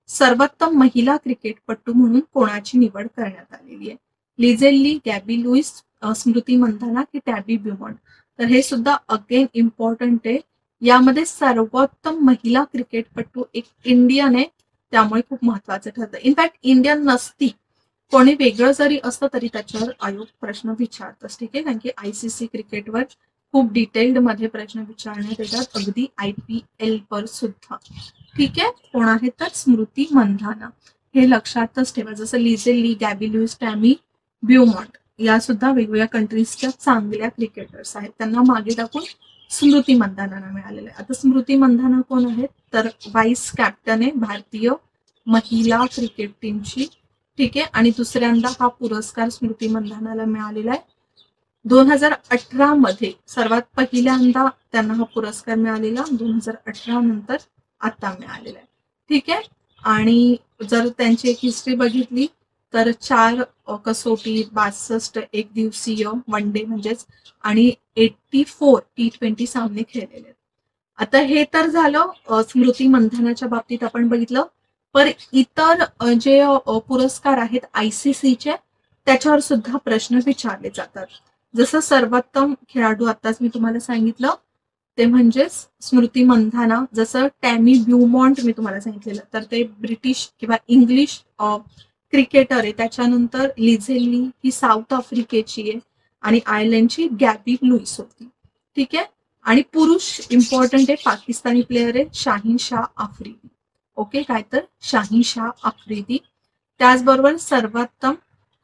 सर्वोत्तम महिला क्रिकेटपटू म्हणून कोणाची निवड करण्यात आलेली आहे. लिझेल ली, गॅबी लुईस, स्मृती मंधाना की टॅबी ब्युमॉन्ट. तर हे सुद्धा अगेन इम्पॉर्टंट आहे. यामध्ये सर्वोत्तम महिला क्रिकेटपटू एक इंडियन आहे, त्यामुळे खूप महत्वाचं ठरतं. इनफॅक्ट इंडियन नसती, कोणी वेगळं जरी असतं तरी त्याच्यावर आयोग प्रश्न विचारतच. ठीक आहे, कारण की ICC क्रिकेटवर खूप डिटेल्ड मध्ये प्रश्न विचारण्यात येतात, अगदी IPL वर सुद्धा. ठीक आहे, कोण आहे तर स्मृती मंधाना. हे लक्षातच ठेवा. जसं लिझेल ली, गॅबी लुईस, टॅमी ब्युमॉन्ट या सुद्धा वेगवेगळ्या कंट्रीजच्या चांगल्या क्रिकेटर्स आहेत, त्यांना मागे टाकून स्मृती मंधाना मिळालेलं आहे. आता स्मृती मंधाना कोण आहेत, तर व्हाईस कॅप्टन आहे भारतीय महिला क्रिकेट टीमची. ठीक आहे, आणि दुसऱ्यांदा हा पुरस्कार स्मृती मंधानाला मिळालेला आहे. 2018 मध्ये सर्वात पहिल्यांदा त्यांना हा पुरस्कार मिळालेला, 2018 नंतर आता मिळालेला आहे. ठीक आहे, आणि जर त्यांची एक हिस्ट्री बघितली तर 4 कसोटी, 62 एक दिवसीय वन डे म्हणजेच, आणि 84 T20 सामने खेळलेले आहेत. आता हे तर झालं स्मृती मंधानाच्या बाबतीत आपण बघितलं. पण इतर जे पुरस्कार आहेत ICCचे त्याच्यावर सुद्धा प्रश्न विचारले जातात. जसं सर्वोत्तम खेळाडू आताच मी तुम्हाला सांगितलं ते म्हणजेच स्मृती मंधाना. जसं टॅमी ब्युमॉन्ट मी तुम्हाला सांगितलेलं, तर ते ब्रिटिश किंवा इंग्लिश क्रिकेटर आहे. त्याच्यानंतर लिझेल ली ही साऊथ आफ्रिकेची आहे आणि आयर्लंडची गॅबी लुईस होती. ठीक आहे, आणि पुरुष इम्पॉर्टंट आहे, पाकिस्तानी प्लेअर आहे शाहीन शाह आफ्रिदी. ओके, काय तर शाहीन शाह आफ्रिदी. त्याचबरोबर सर्वोत्तम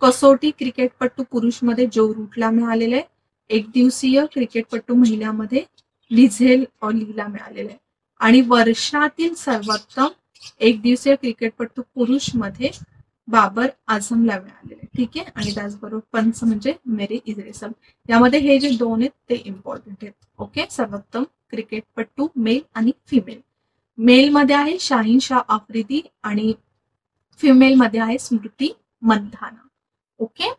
कसोटी क्रिकेटपटू पुरुषमध्ये जो रूटला मिळालेले, एक दिवसीय क्रिकेटपटू महिलामध्ये लिझेल लीला मिळालेले, आणि वर्षातील सर्वोत्तम एक दिवसीय क्रिकेटपटू पुरुषमध्ये बाबर आझमला मिळालेले. ठीक आहे, आणि त्याचबरोबर पंच म्हणजे मेरी इद्रिसम. यामध्ये हे जे दोन आहेत ते इम्पॉर्टंट आहेत. ओके, सर्वोत्तम क्रिकेटपटू मेल आणि फिमेल. मेल मध्ये आहे शाहीन शाह आफ्रिदी आणि फिमेल मध्ये आहे स्मृती मंधाना. ओके,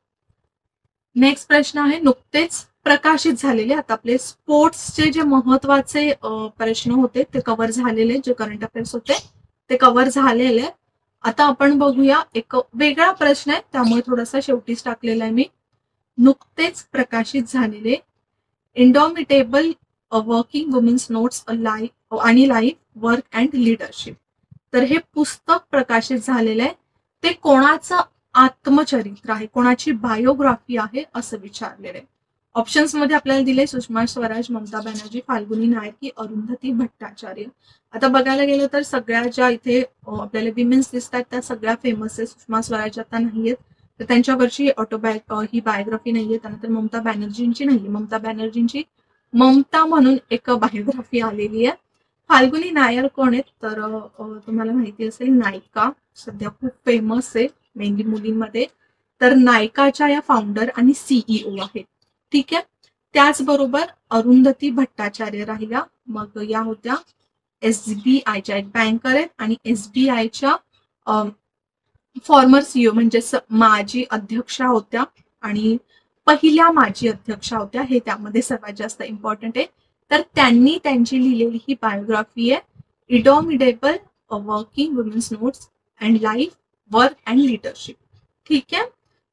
नेक्स्ट प्रश्न आहे नुकतेच प्रकाशित झालेले, आता आपले स्पोर्ट्सचे जे महत्वाचे प्रश्न होते ते कव्हर झालेले, जे करंट अफेअर्स होते ते कव्हर झालेले. आता आपण बघूया एक वेगळा प्रश्न आहे, त्यामुळे थोडासा शेवटीच टाकलेला आहे मी. नुकतेच प्रकाशित झालेले इंडॉमिटेबल वर्किंग वुमेन्स नोट्स आणि लाईफ वर्क अँड लीडरशिप. तर हे पुस्तक प्रकाशित झालेलं आहे, ते कोणाचं आत्मचरित्र आहे, कोणाची बायोग्राफी आहे असं विचारलेलं आहे. ऑप्शन्स मध्ये आपल्याला दिले सुषमा स्वराज, ममता बॅनर्जी, फाल्गुनी नायर की अरुंधती भट्टाचार्य. आता बघायला गेलं तर सगळ्या ज्या इथे आपल्याला विमेन्स दिसतात त्या सगळ्या फेमस आहे. सुषमा स्वराज आता नाहीयेत, तर त्यांच्यावरची ही बायोग्राफी नाहीये. त्यानंतर ममता बॅनर्जींची नाही, ममता बॅनर्जींची ममता म्हणून एक बायोग्राफी आलेली आहे. फाल्गुनी नायर कोण आहेत तर तुम्हाला माहिती असेल नायिका, सध्या खूप फेमस आहे मेनली मुलींमध्ये. तर नायकाच्या या फाउंडर आणि सीईओ आहेत. ठीक आहे. त्याचबरोबर अरुंधती भट्टाचार्य राहिल्या. मग या होत्या SBIच्या एक बँकर आहेत आणि SBIच्या फॉर्मर सीईओ म्हणजे माजी अध्यक्षा होत्या आणि पहिल्या माजी अध्यक्षा होत्या. हे त्यामध्ये सर्वात जास्त इम्पॉर्टंट आहे. तर त्यांनी त्यांची लिहिलेली ही बायोग्राफी आहे indomitable working women's notes and life, work and leadership. ठीक आहे.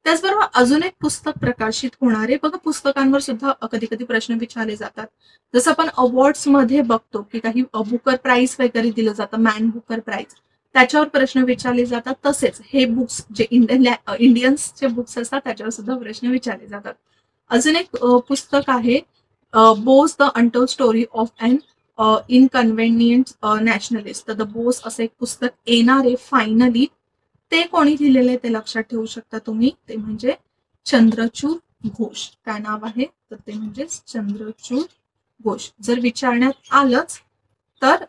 त्याचबरोबर अजून एक पुस्तक प्रकाशित होणार आहे. बघा पुस्तकांवर सुद्धा कधी कधी प्रश्न विचारले जातात. जसं आपण अवॉर्ड्स मध्ये बघतो की काही बुकर प्राइज वगैरे दिलं जातं, मॅन बुकर प्राइज, त्याच्यावर प्रश्न विचारले जातात. तसेच हे बुक्स जे इंडियन्सचे बुक्स असतात त्याच्यावर सुद्धा प्रश्न विचारले जातात. अजून एक पुस्तक आहे Bose the untold story of an inconvenient nationalist. तर द बोस असं एक पुस्तक येणार आहे फायनली. ते कोणी लिहिलेलं आहे ते लक्षात ठेवू शकता तुम्ही. ते म्हणजे चंद्रचूड घोष. काय नाव आहे तर ते म्हणजे चंद्रचूड घोष. जर विचारण्यात आलंच तर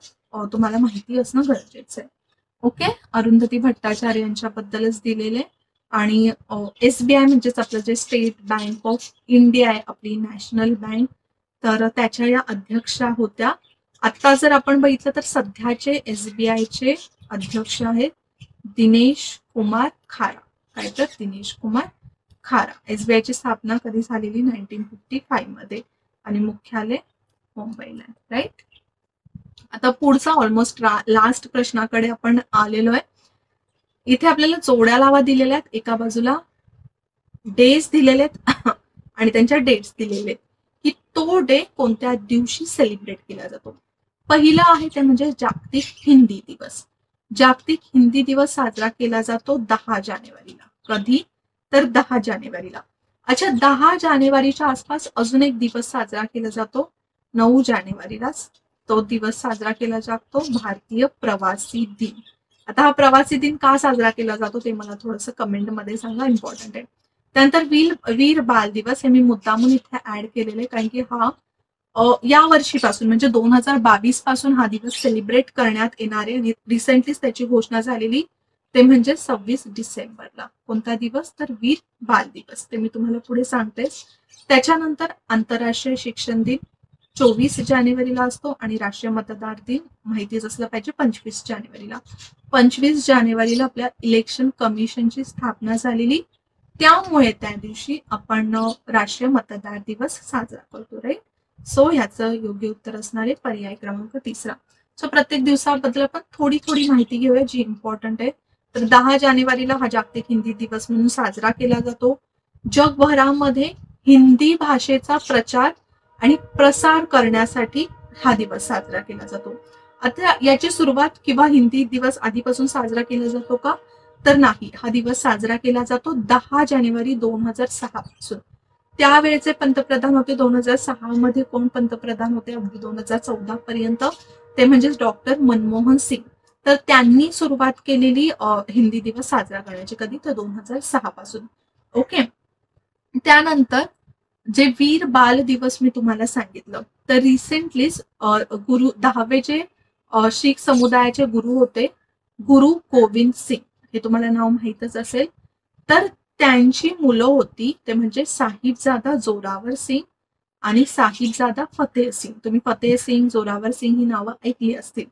तुम्हाला माहिती असणं गरजेचं आहे. ओके. अरुंधती भट्टाचार्य यांच्याबद्दलच दिलेले. आणि SBI म्हणजेच आपलं जे स्टेट बँक ऑफ इंडिया आहे, आपली नॅशनल बँक, तर त्याच्या या अध्यक्षा होत्या. आता जर आपण बघितलं तर सध्याचे SBIचे अध्यक्ष आहेत दिनेश कुमार खारा. काय तर दिनेश कुमार खारा. SBIची स्थापना कधी झालेली 1955 मध्ये आणि मुख्यालय मुंबईला. राईट. आता पुढचा ऑलमोस्ट लास्ट प्रश्नाकडे आपण आलेलो आहे. इथे आपल्याला जोड्या लावा दिलेल्या आहेत. एका बाजूला डेज दिलेले आहेत आणि त्यांच्या डेट्स दिलेले आहेत की तो डे कोणत्या दिवशी सेलिब्रेट केला जातो. पहिला आहे ते म्हणजे जागतिक हिंदी दिवस. जागतिक हिंदी दिवस साजरा केला जातो 10 जानेवारीला. कधी तर 10 जानेवारीला. अच्छा, 10 जानेवारीच्या आसपास अजून एक दिवस साजरा केला जातो 9 जानेवारीलाच. तो दिवस साजरा केला जातो भारतीय प्रवासी दिन. आता हा प्रवासी दिन का साजरा केला जातो ते मला थोडंसं कमेंटमध्ये सांगा, इम्पॉर्टंट आहे. त्यानंतर वीर बाल दिवस हे मी मुद्दामून इथे ऍड केलेले कारण की हा या वर्षीपासून म्हणजे 2022 पासून हा दिवस सेलिब्रेट करण्यात येणार आहे आणि रिसेंटलीच त्याची घोषणा झालेली. ते म्हणजे 26 डिसेंबरला. कोणता दिवस तर वीर बाल दिवस. ते मी तुम्हाला पुढे सांगते. त्याच्यानंतर आंतरराष्ट्रीय शिक्षण दिन 24 जानेवारीला असतो आणि राष्ट्रीय मतदार दिन माहितीच असलं पाहिजे 25 जानेवारीला. 25 जानेवारीला आपल्या इलेक्शन कमिशनची स्थापना झालेली. त्यामुळे त्या दिवशी आपण राष्ट्रीय मतदार दिवस साजरा करतो. राईट. सो याचं योग्य उत्तर असणार आहे पर्याय क्रमांक 3. सो प्रत्येक दिवसाबद्दल आपण थोडी माहिती घेऊया जी इम्पॉर्टंट आहे. तर 10 जानेवारीला हा जागतिक हिंदी दिवस म्हणून साजरा केला जातो. जगभरामध्ये हिंदी भाषेचा प्रचार आणि प्रसार करण्यासाठी हा दिवस साजरा केला जातो. आता याची सुरुवात किंवा हिंदी दिवस आधीपासून साजरा केला जातो का तर नाही. हा दिवस साजरा केला जातो 10 जानेवारी 2006 पासून. त्यावेळेचे पंतप्रधान होते 2006 मध्ये कोण पंतप्रधान होते अगदी 2014 पर्यंत ते म्हणजे डॉक्टर मनमोहन सिंग. तर त्यांनी सुरुवात केलेली हिंदी दिवस साजरा करण्याची. कधी तर 2006 पासून. ओके. त्यानंतर जे वीर बाल दिवस मी तुम्हाला सांगितलं तर रिसेंटलीच गुरु 10वे जे शीख समुदायाचे गुरु होते गुरु गोविंद सिंग, हे तुम्हाला नाव माहीतच असेल. तर त्यांची मुलं होती ते म्हणजे साहिबजादा जोरावर सिंग आणि साहिबजादा फतेह सिंग. तुम्ही फतेह सिंग, जोरावर सिंग ही नावं ऐकली असतील.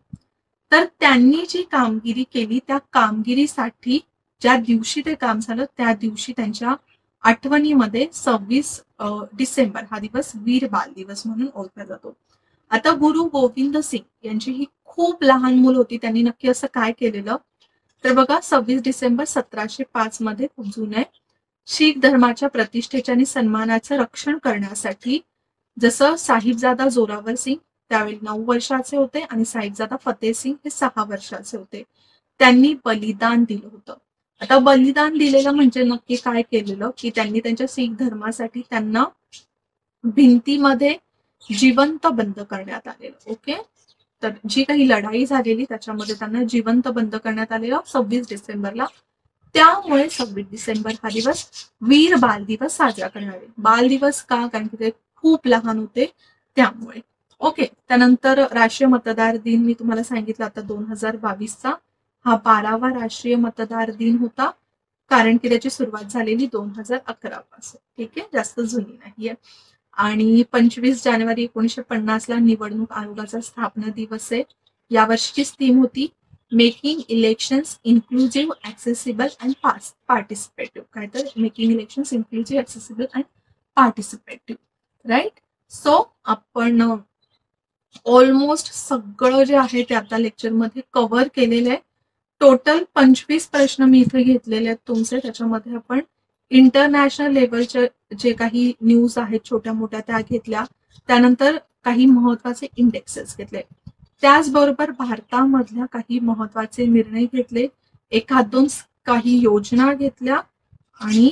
तर त्यांनी जी कामगिरी केली त्या कामगिरीसाठी ज्या दिवशी ते काम झालं त्या दिवशी त्यांच्या आठवणीमध्ये 26 डिसेंबर हा दिवस वीर बाल दिवस म्हणून ओळखला जातो. आता गुरु गोविंद सिंग यांची ही खूप लहान मुलं होती. त्यांनी नक्की असं काय केलेलं तर बघा 26 डिसेंबर 1705 मध्ये खूप जुनं आहे. शीख धर्माच्या प्रतिष्ठेच्या आणि सन्मानाचं रक्षण करण्यासाठी जसं साहिबजादा जोरावर सिंग त्यावेळी 9 वर्षाचे होते आणि साहिबजादा फतेह सिंग हे 6 वर्षाचे होते. त्यांनी बलिदान दिलं होतं. आता बलिदान दिलेलं म्हणजे नक्की काय केलेलं, की त्यांनी त्यांच्या शीख धर्मासाठी त्यांना भिंतीमध्ये जिवंत बंद करण्यात आलेलं. ओके, तर जी काही लढाई झालेली त्याच्यामध्ये त्यांना जिवंत बंद करण्यात आलेलं 26 डिसेंबरला. त्यामुळे 26 डिसेंबर हा दिवस वीर बाल दिवस साजरा करणार आहे. बाल दिवस का? कारण की ते खूप लहान होते त्यामुळे. ओके, त्यानंतर राष्ट्रीय मतदार दिन मी तुम्हाला सांगितलं आता 2022चा हा 12वा राष्ट्रीय मतदार दिन होता, कारण की त्याची सुरुवात झालेली 2011 पासून. ठीक आहे, जास्त जुनी नाहीये. आणि 25 जानेवारी 1950ला निवडणूक आयोगाचा स्थापना दिवस आहे. यावर्षीची थीम होती making elections inclusive, accessible and participative. काय तर making elections inclusive, accessible and participative. Right. So आपण ऑलमोस्ट सगळं जे आहे ते आता लेक्चरमध्ये कव्हर केलेलं आहे. टोटल 25 प्रश्न मी इथे घेतलेले आहेत तुमचे. त्याच्यामध्ये आपण इंटरनॅशनल लेवलचे जे काही न्यूज आहेत छोट्या मोठ्या त्या घेतल्या, त्यानंतर काही महत्वाचे इंडेक्सेस घेतले, त्याचबरोबर भारतामधल्या काही महत्वाचे निर्णय घेतले, एखाद दोन काही योजना घेतल्या आणि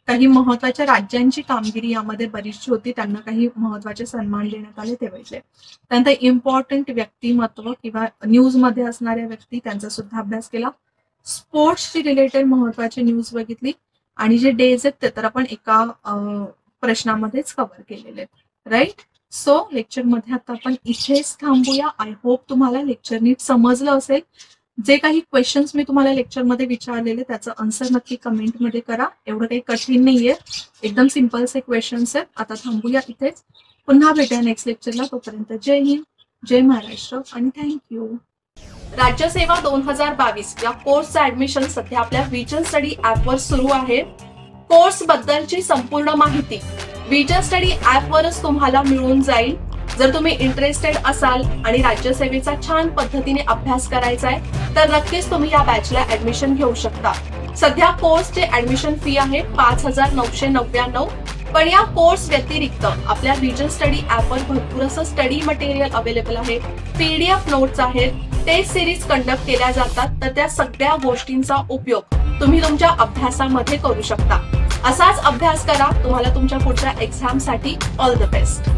काही महत्वाच्या राज्यांची कामगिरी यामध्ये बरीचशी होती, त्यांना काही महत्वाचे सन्मान देण्यात आले ते बघितले. त्यानंतर इम्पॉर्टंट व्यक्तिमत्व किंवा न्यूज मध्ये असणाऱ्या व्यक्ती त्यांचा सुद्धा अभ्यास केला. स्पोर्ट्सची रिलेटेड महत्वाची न्यूज बघितली आणि जे डेज आहेत ते तर आपण एका प्रश्नामध्येच कव्हर केलेले आहेत. राईट. सो लेक्चरमध्ये आता आपण इथेच थांबूया. आय होप तुम्हाला लेक्चर नीट समजलं असेल. जे काही क्वेश्चन्स मी तुम्हाला लेक्चरमध्ये विचारलेले त्याचं आन्सर नक्की कमेंटमध्ये करा. एवढं काही कठीण नाहीये, एकदम सिम्पलचे क्वेश्चन्स आहेत. आता थांबूया इथेच, पुन्हा भेटूया नेक्स्ट लेक्चरला. तोपर्यंत जय हिंद, जय महाराष्ट्र आणि थँक्यू. राज्यसेवा 2022 या कोर्सचं ऍडमिशन सध्या आपल्या विजन स्टडी ऍपवर सुरू आहे. कोर्स बद्दलची संपूर्ण माहिती विजन स्टडी ऍपवरच तुम्हाला मिळून जाईल. जर तुम्ही इंटरेस्टेड असाल आणि राज्यसेवेचा छान पद्धतीने अभ्यास करायचा आहे तर नक्कीच तुम्ही या बॅचला ऍडमिशन घेऊ शकता. सध्या कोर्सचे ऍडमिशन फी आहे 5,999. पण या कोर्स व्यतिरिक्त आपल्या विजन स्टडी ऍपवर भरपूर असं स्टडी मटेरियल अवेलेबल आहे. PDF नोट्स आहेत, टेस्ट सिरीज कंडक्ट केल्या जातात, तर त्या सगळ्या गोष्टींचा उपयोग तुम्ही तुमच्या अभ्यासामध्ये करू शकता. असाच अभ्यास करा. तुम्हाला तुमच्या पुढच्या एक्झामसाठी ऑल द बेस्ट.